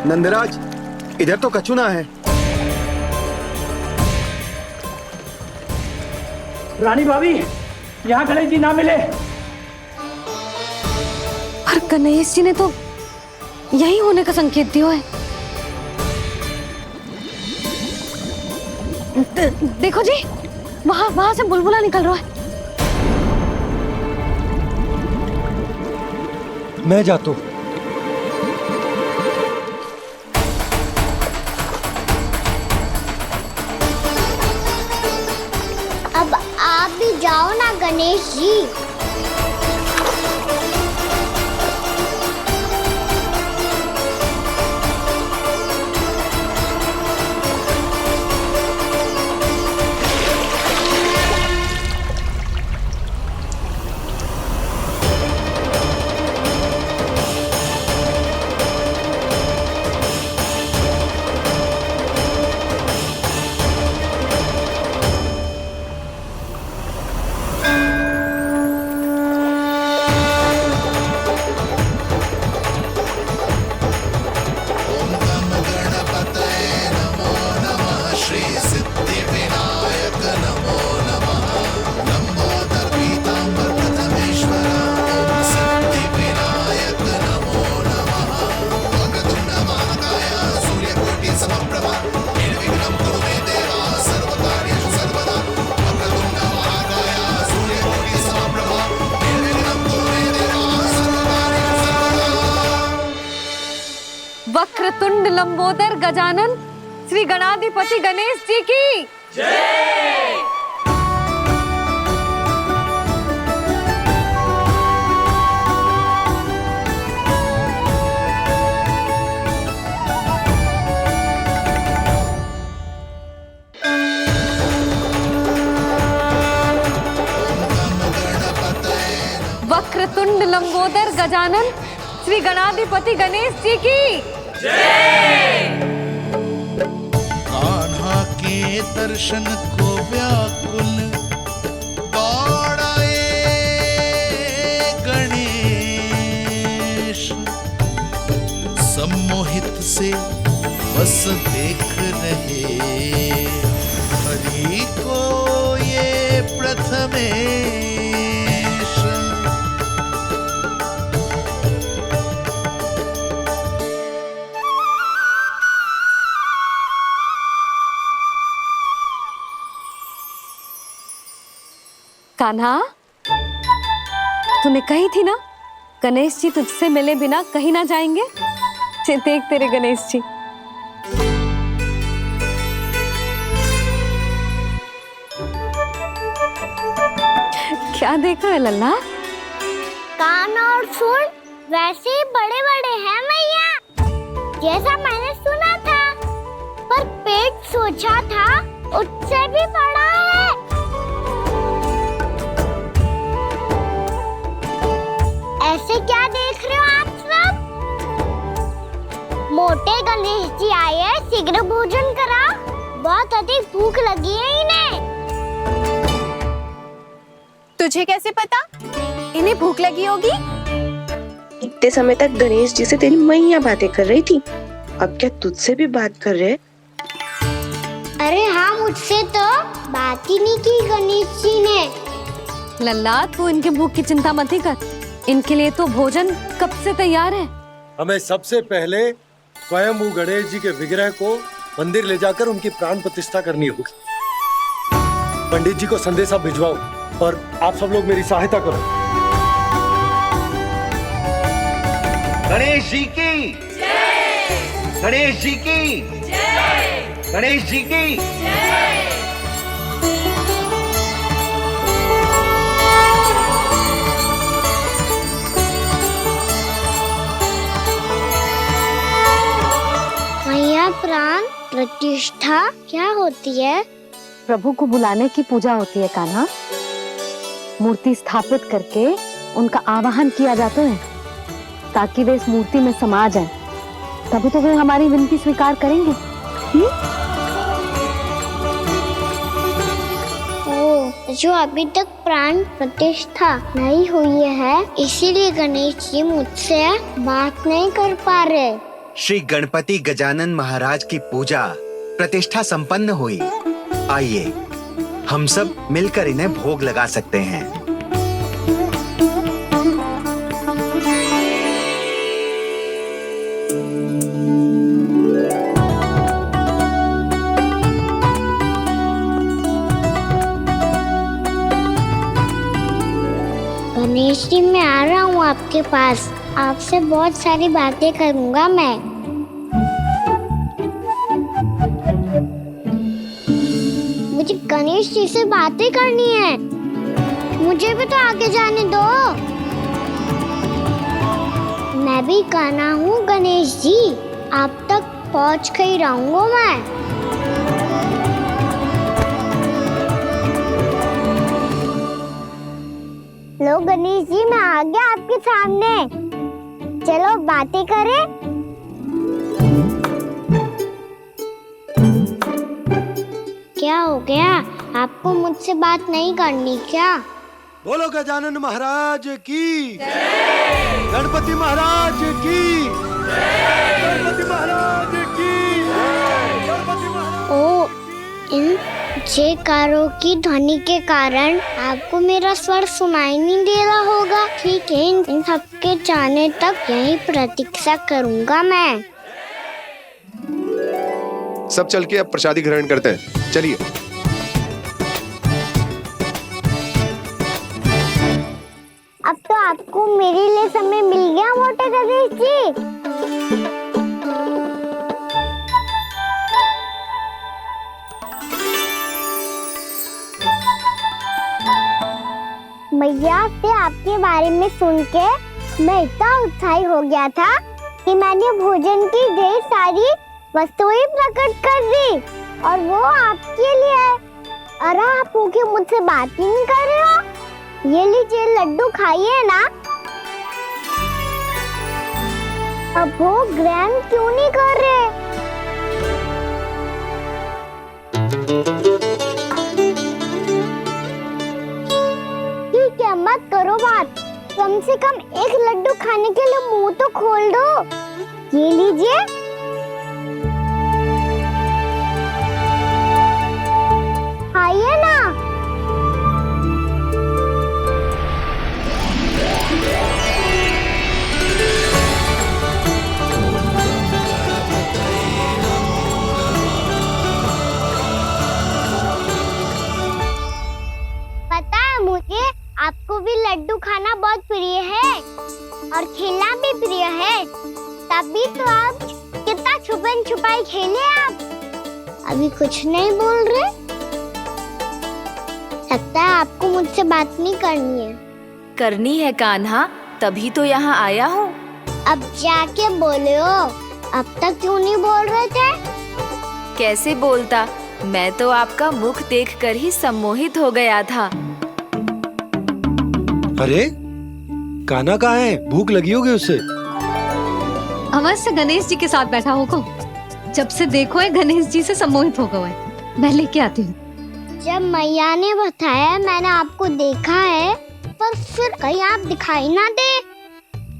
नंदराज, इधर तो कछुना है। रानी भाभी, यहाँ गणेश जी ना मिले। पर गणेश जी ने तो यही होने का संकेत दिया है। देखो जी, वहां से बुलबुला निकल रहा है। मैं जाता हूँ। अब आप भी जाओ ना गणेश जी। वक्रतुंड लंबोदर गजानन श्री गणाधिपति गणेश जी की जय। वक्रतुंड लंबोदर गजानन श्री गणाधिपति गणेश जी की जय। कान्हा के दर्शन को व्याकुल दौड़ाए गणेश, सम्मोहित से बस देख रहे हरि को ये प्रथमेश। कान्हा, तूने कही थी ना गणेश जी तुझसे मिले बिना कहीं ना जाएंगे। देख तेरे गणेश जी। क्या देख रहे लल्ला? कान और सुन वैसे ही बड़े बड़े हैं मैया, जैसा मैंने सुना था, पर पेट सोचा था उससे भी बड़ा है। ऐसे क्या देख रहे हो आप सब? मोटे गणेश जी आए हैं, शीघ्र भोजन करा, बहुत अधिक भूख लगी है इन्हें। तुझे कैसे पता इन्हें भूख लगी होगी? इतने समय तक गणेश जी से तेरी मैया बातें कर रही थी, अब क्या तुझसे भी बात कर रहे? अरे हाँ, मुझसे तो बात ही नहीं की गणेश जी ने। लल्ला, तू इनके भूख की चिंता मत ही कर, इनके लिए तो भोजन कब से तैयार है। हमें सबसे पहले स्वयं गणेश जी के विग्रह को मंदिर ले जाकर उनकी प्राण प्रतिष्ठा करनी होगी। पंडित जी को संदेशा भिजवाओ और आप सब लोग मेरी सहायता करो। गणेश जी की जय। गणेश जी की जय। गणेश जी की जय। मैया, प्राण प्रतिष्ठा क्या होती है? प्रभु को बुलाने की पूजा होती है कान्हा। मूर्ति स्थापित करके उनका आवाहन किया जाता है ताकि वे इस मूर्ति में समा जाएं। तभी तो वे हमारी विनती स्वीकार करेंगे। ओ, जो अभी तक प्राण प्रतिष्ठा नहीं हुई है, इसीलिए गणेश जी मुझसे बात नहीं कर पा रहे। श्री गणपति गजानन महाराज की पूजा प्रतिष्ठा संपन्न हुई। आइए हम सब मिलकर इन्हें भोग लगा सकते हैं। जी मैं आ रहा हूँ आपके पास, आपसे बहुत सारी बातें करूँगा मैं। मुझे गणेश जी से बातें करनी है, मुझे भी तो आगे जाने दो। मैं भी कान्हा हूँ गणेश जी, आप तक पहुँच कर ही रहूँगा मैं। लो गणेश जी मैं आ गया आपके सामने, चलो बातें करें। क्या हो गया, आपको मुझसे बात नहीं करनी क्या? बोलो गजानन महाराज की, गणपति महाराज की, गणपति महाराज की, गणपति महाराज। ओ, इन जयकारों की ध्वनि के कारण आपको मेरा स्वर सुनाई नहीं दे रहा होगा। ठीक है, इन सबके जाने तक यही प्रतीक्षा करूंगा मैं। सब चल के अब प्रसादी ग्रहण करते हैं, चलिए। अब तो आपको मेरे लिए समय मिल गया मोटे गणेश जी। मैया से आपके बारे में सुन के मैं इतना उत्साही हो गया था कि मैंने भोजन की ढेर सारी वस्तुएं प्रकट कर दी, और वो आपके लिए। अरे आप भूखे मुझसे बात ही नहीं कर रहे हो। ये लीजिए लड्डू खाइए ना। अब वो ग्रहण क्यों नहीं कर रहे? ठीक है, मत करो बात, कम से कम एक लड्डू खाने के लिए मुंह तो खोल दो। ये लीजिए। खाइए ना। पता है मुझे, आपको भी लड्डू खाना बहुत प्रिय है और खेलना भी प्रिय है, तभी तो आप कितना छुपन छुपाई खेले। आप अभी कुछ नहीं बोल रहे, लगता है आपको मुझसे बात नहीं करनी है। करनी है कान्हा, तभी तो यहाँ आया हूँ। अब जाके बोले हो, अब तक क्यों नहीं बोल रहे थे? कैसे बोलता, मैं तो आपका मुख देखकर ही सम्मोहित हो गया था। अरे कान्हा कहाँ है? भूख लगी होगी उससे। अवश्य गणेश जी के साथ बैठा होगा, जब से देखो है गणेश जी से सम्मोहित हो गए। मैं लेके आती हूँ। जब मैया ने बताया मैंने आपको देखा है, पर फिर कहीं आप दिखाई ना दे,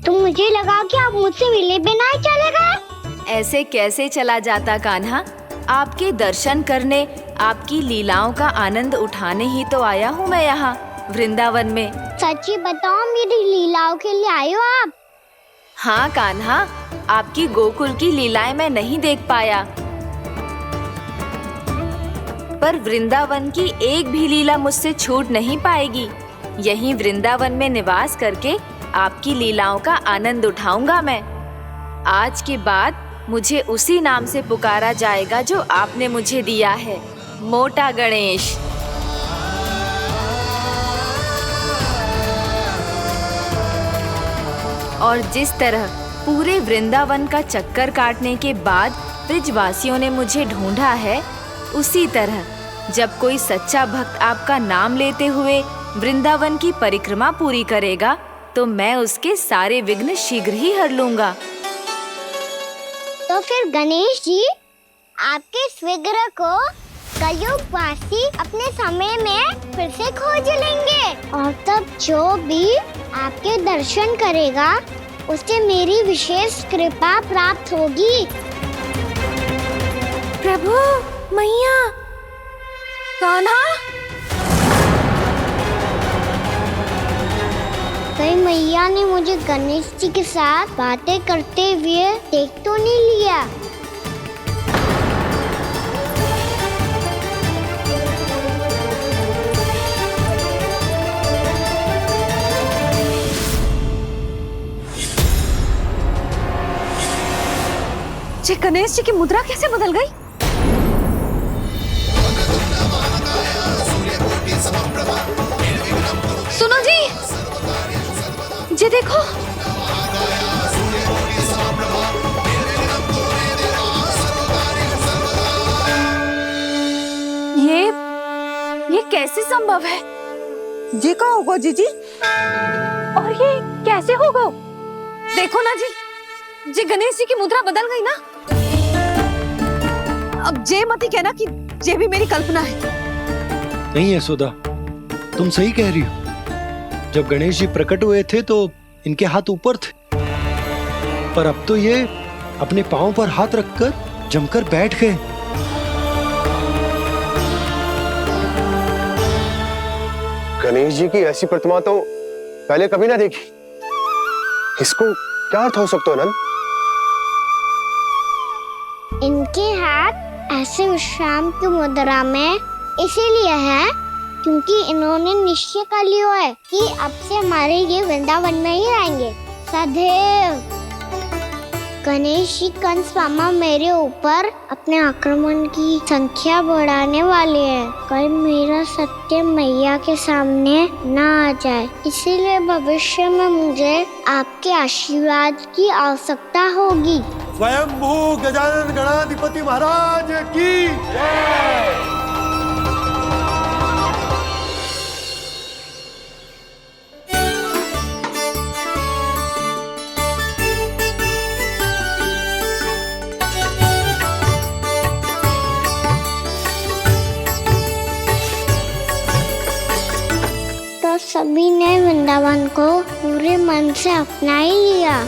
तो मुझे लगा कि आप मुझसे मिले बिना ही चले गए। ऐसे कैसे चला जाता कान्हा, आपके दर्शन करने, आपकी लीलाओं का आनंद उठाने ही तो आया हूँ मैं यहाँ वृंदावन में। सच्ची बताओ, मेरी लीलाओं के लिए आए हो आप? हाँ कान्हा, आपकी गोकुल की लीलाएं मैं नहीं देख पाया, पर वृंदावन की एक भी लीला मुझसे छूट नहीं पाएगी। यहीं वृंदावन में निवास करके आपकी लीलाओं का आनंद उठाऊंगा मैं। आज के बाद मुझे उसी नाम से पुकारा जाएगा जो आपने मुझे दिया है, मोटा गणेश। और जिस तरह पूरे वृंदावन का चक्कर काटने के बाद ब्रजवासियों ने मुझे ढूंढा है, उसी तरह जब कोई सच्चा भक्त आपका नाम लेते हुए वृंदावन की परिक्रमा पूरी करेगा, तो मैं उसके सारे विघ्न शीघ्र ही हर लूंगा। तो फिर गणेश जी, आपके इस विग्रह को कलयुगवासी अपने समय में फिर से खोज लेंगे, और तब जो भी आपके दर्शन करेगा उसे मेरी विशेष कृपा प्राप्त होगी। प्रभु, मैया, कान्हा। कहीं मैया ने मुझे गणेश जी के साथ बातें करते हुए देख तो नहीं लिया? जी गणेश जी की मुद्रा कैसे बदल गई? सुनो जी, जी देखो। ये कैसे संभव है? जी का होगा जीजी? और ये कैसे होगा? देखो ना जी, जी गणेश जी की मुद्रा बदल गई ना। अब जे मत ही कहना कि जे भी मेरी कल्पना है। नहीं यशोदा, तुम सही कह रही हो। जब गणेश जी प्रकट हुए थे तो इनके हाथ ऊपर थे, पर अब तो ये अपने पांव पर हाथ रखकर जमकर बैठ गए। गणेश जी की ऐसी प्रतिमा तो पहले कभी ना देखी। इसको क्या अर्थ हो सकता है नंद? इनके हाथ ऐसे विश्राम की मुद्रा में इसीलिए है क्योंकि इन्होंने निश्चय कर लिया है कि अब से हमारे ये वृंदावन में ही रहेंगे सदैव। गणेश जी कंस मामा मेरे ऊपर अपने आक्रमण की संख्या बढ़ाने वाले हैं। कल मेरा सत्य मैया के सामने ना आ जाए, इसीलिए भविष्य में मुझे आपके आशीर्वाद की आवश्यकता होगी। स्वयंभू गजानन गणाधिपति महाराज की जय। तो सभी ने वृंदावन को पूरे मन से अपना ही लिया।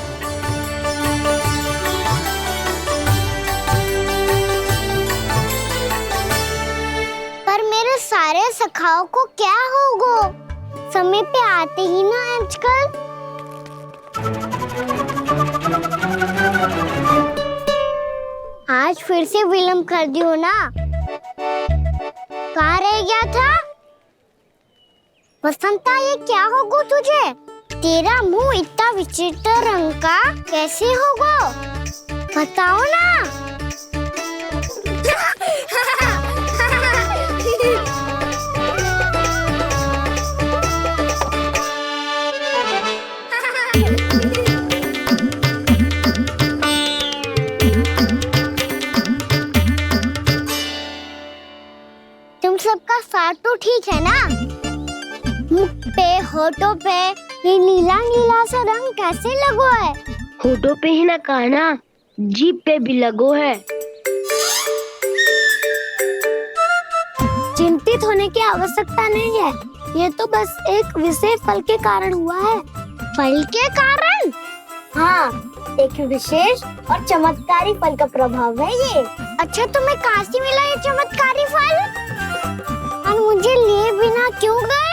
पर मेरे सारे सखाओं को क्या होगा? समय पे आते ही ना आजकल। आज फिर से विलंब कर दियो ना। कहाँ रह गया था? वसंता, ये क्या होगा तुझे? तेरा मुंह इतना विचित्र रंग का कैसे होगा? बताओ ना। तुम सबका साथ तो ठीक है ना? मुख पे, होठों पे ये नीला नीला सा रंग कैसे लगो है? होठों पे ही ना काना, जीभ पे भी लगो है। चिंतित होने की आवश्यकता नहीं है। ये तो बस एक विशेष फल के कारण हुआ है। फल के कारण? हाँ, एक विशेष और चमत्कारी फल का प्रभाव है ये। अच्छा, तुम्हें कहाँ से मिला ये चमत्कारी फल? और मुझे लिए बिना क्यों गए?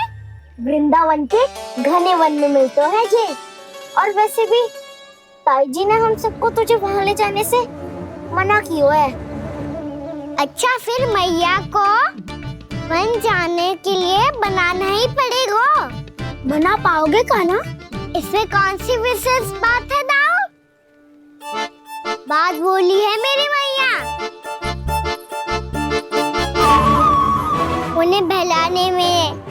वृंदावन के घने वन में मिलते है ये। और वैसे भी ताई जी ने हम सबको तुझे वहाँ ले जाने से मना किया है। अच्छा, फिर मैया को वन जाने के लिए बनाना ही पड़ेगा। बना पाओगे कान्हा? इसमें कौन सी विशेष बात है दाऊ? बात बोली है मेरी मैया। उन्हें बहलाने में,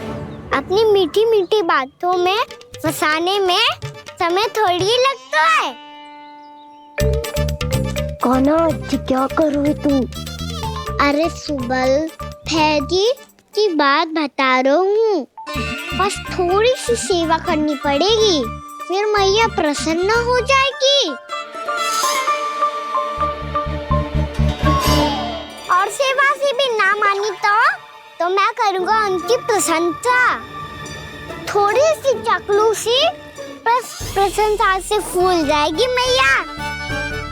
अपनी मीठी मीठी बातों में फंसाने में समय थोड़ी लगता है। कान्हा, क्या करोगे तुम? अरे सुबल, फैजी की बात बता रहा हूँ। बस थोड़ी सी सेवा करनी पड़ेगी, फिर मैया प्रसन्न हो जाएगी। और सेवा से भी ना मानी तो मैं करूँगा उनकी प्रशंसा। थोड़ी सी चकलूसी प्रशंसा से फूल जाएगी मैया।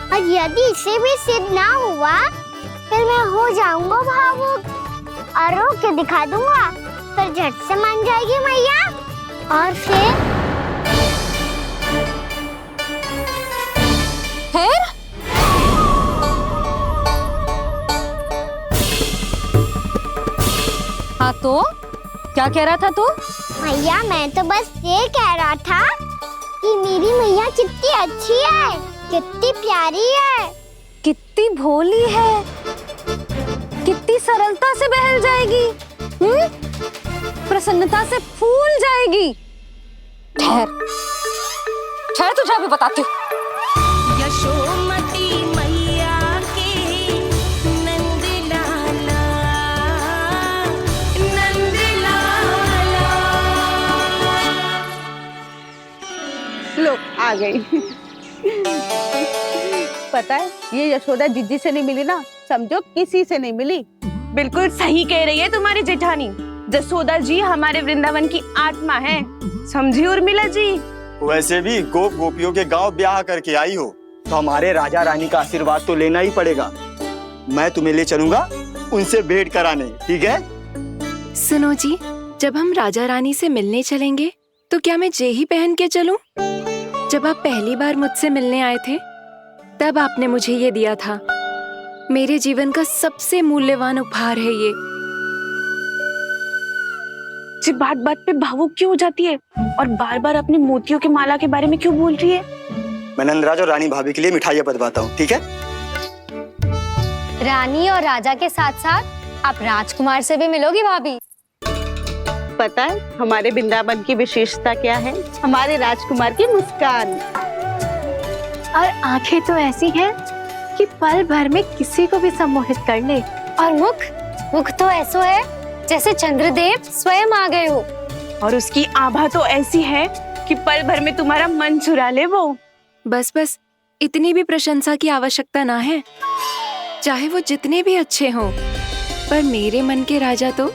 और यदि इसे भी सिद्ध ना हुआ, फिर मैं हो जाऊंगा भावुक और रो के दिखा दूंगा। फिर झट से मान जाएगी मैया। और फिर हाँ, तो क्या कह रहा था तू? मैया, मैं तो बस ये कह रहा था कि मेरी मैया कितनी अच्छी है, कितनी प्यारी है। कितनी भोली है, कितनी सरलता से बहल जाएगी, प्रसन्नता से फूल जाएगी। ठहर ठहर, तुझे अभी बताती हूँ। यशोमती मैया के नंद लाला, नंद लाला। लो आ गई। पता है ये यशोदा जीजी से नहीं मिली ना, समझो किसी से नहीं मिली। बिल्कुल सही कह रही है तुम्हारी जेठानी। यशोदा जी हमारे वृंदावन की आत्मा है, समझी उर्मिला जी। वैसे भी गोप गोपियों के गांव ब्याह करके आई हो तो हमारे राजा रानी का आशीर्वाद तो लेना ही पड़ेगा। मैं तुम्हें ले चलूंगा उनसे भेंट कराने, ठीक है? सुनो जी, जब हम राजा रानी से मिलने चलेंगे तो क्या मैं जे ही पहन के चलूं? जब आप पहली बार मुझसे मिलने आए थे तब आपने मुझे ये दिया था। मेरे जीवन का सबसे मूल्यवान उपहार है ये। जी बात बात पे भावुक क्यों हो जाती है और बार बार अपनी मोतियों की माला के बारे में क्यों बोल रही है? मैं नंदराज और रानी भाभी के लिए मिठाइयाँ बंटवाता हूँ, ठीक है? रानी और राजा के साथ साथ आप राजकुमार से भी मिलोगी भाभी। पता है हमारे वृंदावन की विशेषता क्या है? हमारे राजकुमार की मुस्कान। और आंखें तो ऐसी हैं कि पल भर में किसी को भी सम्मोहित कर ले। और मुख तो ऐसा है जैसे चंद्रदेव स्वयं आ गए हो। और उसकी आभा तो ऐसी है कि पल भर में तुम्हारा मन चुरा ले वो। बस बस, इतनी भी प्रशंसा की आवश्यकता ना है। चाहे वो जितने भी अच्छे हों, पर मेरे मन के राजा तो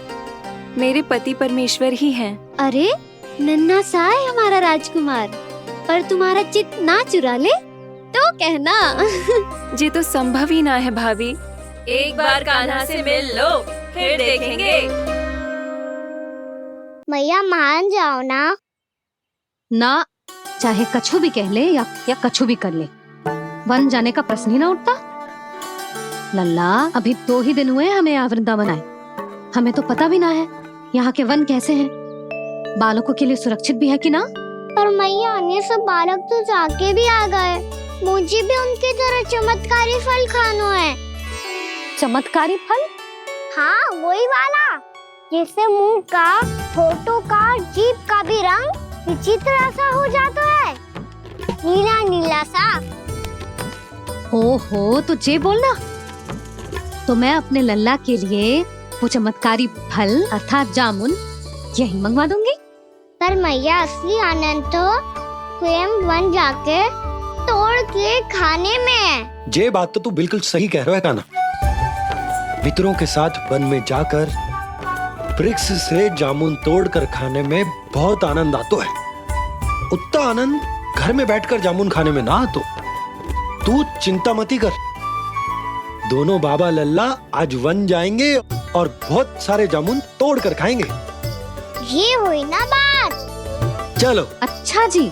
मेरे पति परमेश्वर ही हैं। अरे नन्हा सा है हमारा राजकुमार, पर तुम्हारा चित्त ना चुरा ले तो कहना। ये तो संभव ही ना है भाभी। एक बार कान्हा से मिल लो, फिर देखेंगे। मैया मान जाओ ना। ना, चाहे कछु भी कह ले या कछु भी कर ले, वन जाने का प्रश्न ही ना उठता। लल्ला, अभी 2 ही दिन हुए हमें यहाँ वृंदावन आए, हमें तो पता भी ना है यहाँ के वन कैसे हैं, बालकों के लिए सुरक्षित भी है कि ना। पर मैया अन्य सब बालक तो जाके भी आ गए, मुझे भी उनकी तरह चमत्कारी फल खाना है। चमत्कारी फल? हाँ वही वाला, जैसे मुंह का, होठों का, जीभ का भी रंग विचित्र सा हो जाता है, नीला नीला सा। ओहो, तो जे बोलना। तो मैं अपने लल्ला के लिए वो चमत्कारी फल अर्थात जामुन यही मंगवा दूंगी। पर मैया असली आनंद तो स्वयं वन जाके तोड़ के खाने में है। ये बात तो तू बिल्कुल सही कह रहा है कान्हा। मित्रों के साथ वन में जाकर वृक्ष से जामुन तोड़कर खाने में बहुत आनंद आता है। उतना आनंद घर में बैठकर जामुन खाने में ना आतो। तू चिंता मती कर, दोनों बाबा लल्ला आज वन जाएंगे और बहुत सारे जामुन तोड़कर खाएंगे। ये हुई ना बात। चलो। अच्छा जी,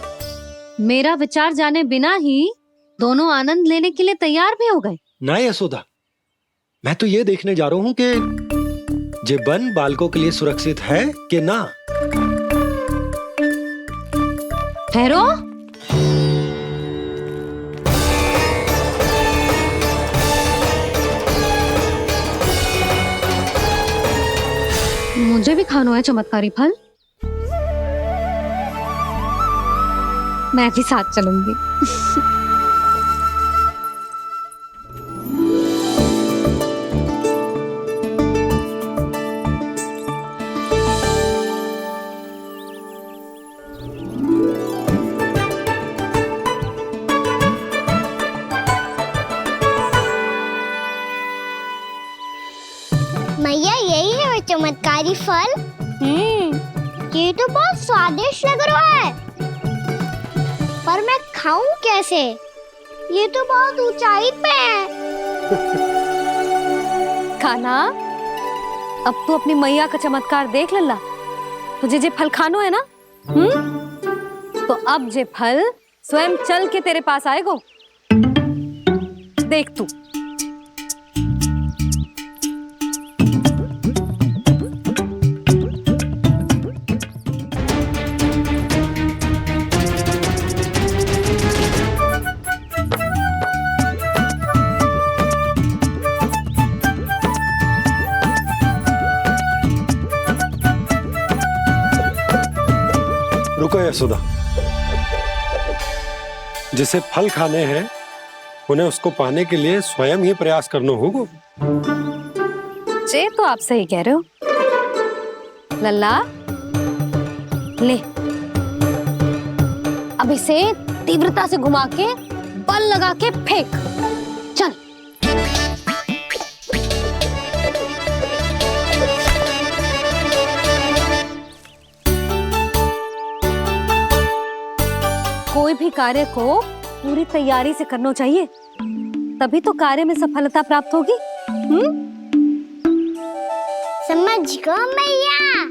मेरा विचार जाने बिना ही दोनों आनंद लेने के लिए तैयार भी हो गए। ना यशोदा, मैं तो ये देखने जा रहा हूँ कि ये वन बालकों के लिए सुरक्षित है कि ना। ठहरो, मुझे भी खाना है चमत्कारी फल, मैं भी साथ चलूंगी। मैया यही है वो चमत्कारी फल। ये तो बहुत स्वादिष्ट लग रहा है, पर मैं खाऊं कैसे? ये तो बहुत ऊंचाई पे है। कान्हा, अब तू अपनी मैया का चमत्कार देख लल्ला। तुझे जे फल खानो है ना, तो अब जे फल स्वयं चल के तेरे पास आएगो। देख तू। रुको यशोदा, जिसे फल खाने हैं उन्हें उसको पाने के लिए स्वयं ही प्रयास करना होगा। जे तो आप सही कह रहे हो। लल्ला ले, अब इसे तीव्रता से घुमा के बल लगा के फेंक। चल। कोई भी कार्य को पूरी तैयारी से करना चाहिए, तभी तो कार्य में सफलता प्राप्त होगी। समझ गो मैया।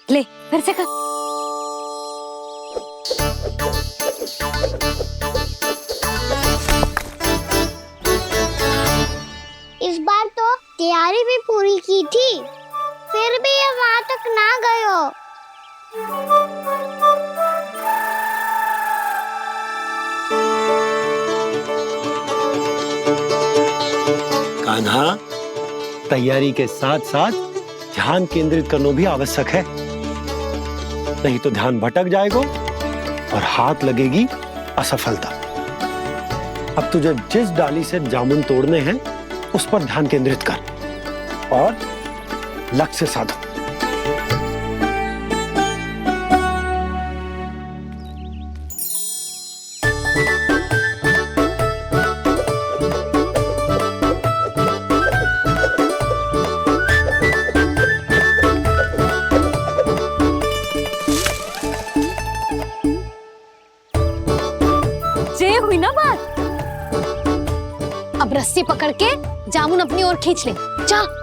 ले फिर से कर। इस बार तो तैयारी भी पूरी की थी, फिर भी ये वहां तक ना गए हो। कान्हा, तैयारी के साथ साथ ध्यान केंद्रित करना भी आवश्यक है, नहीं तो ध्यान भटक जाएगा और हाथ लगेगी असफलता। अब तुझे जिस डाली से जामुन तोड़ने हैं उस पर ध्यान केंद्रित कर और लक्ष्य साधो। हुई ना बात, अब रस्सी पकड़ के जामुन अपनी ओर खींच ले। जा।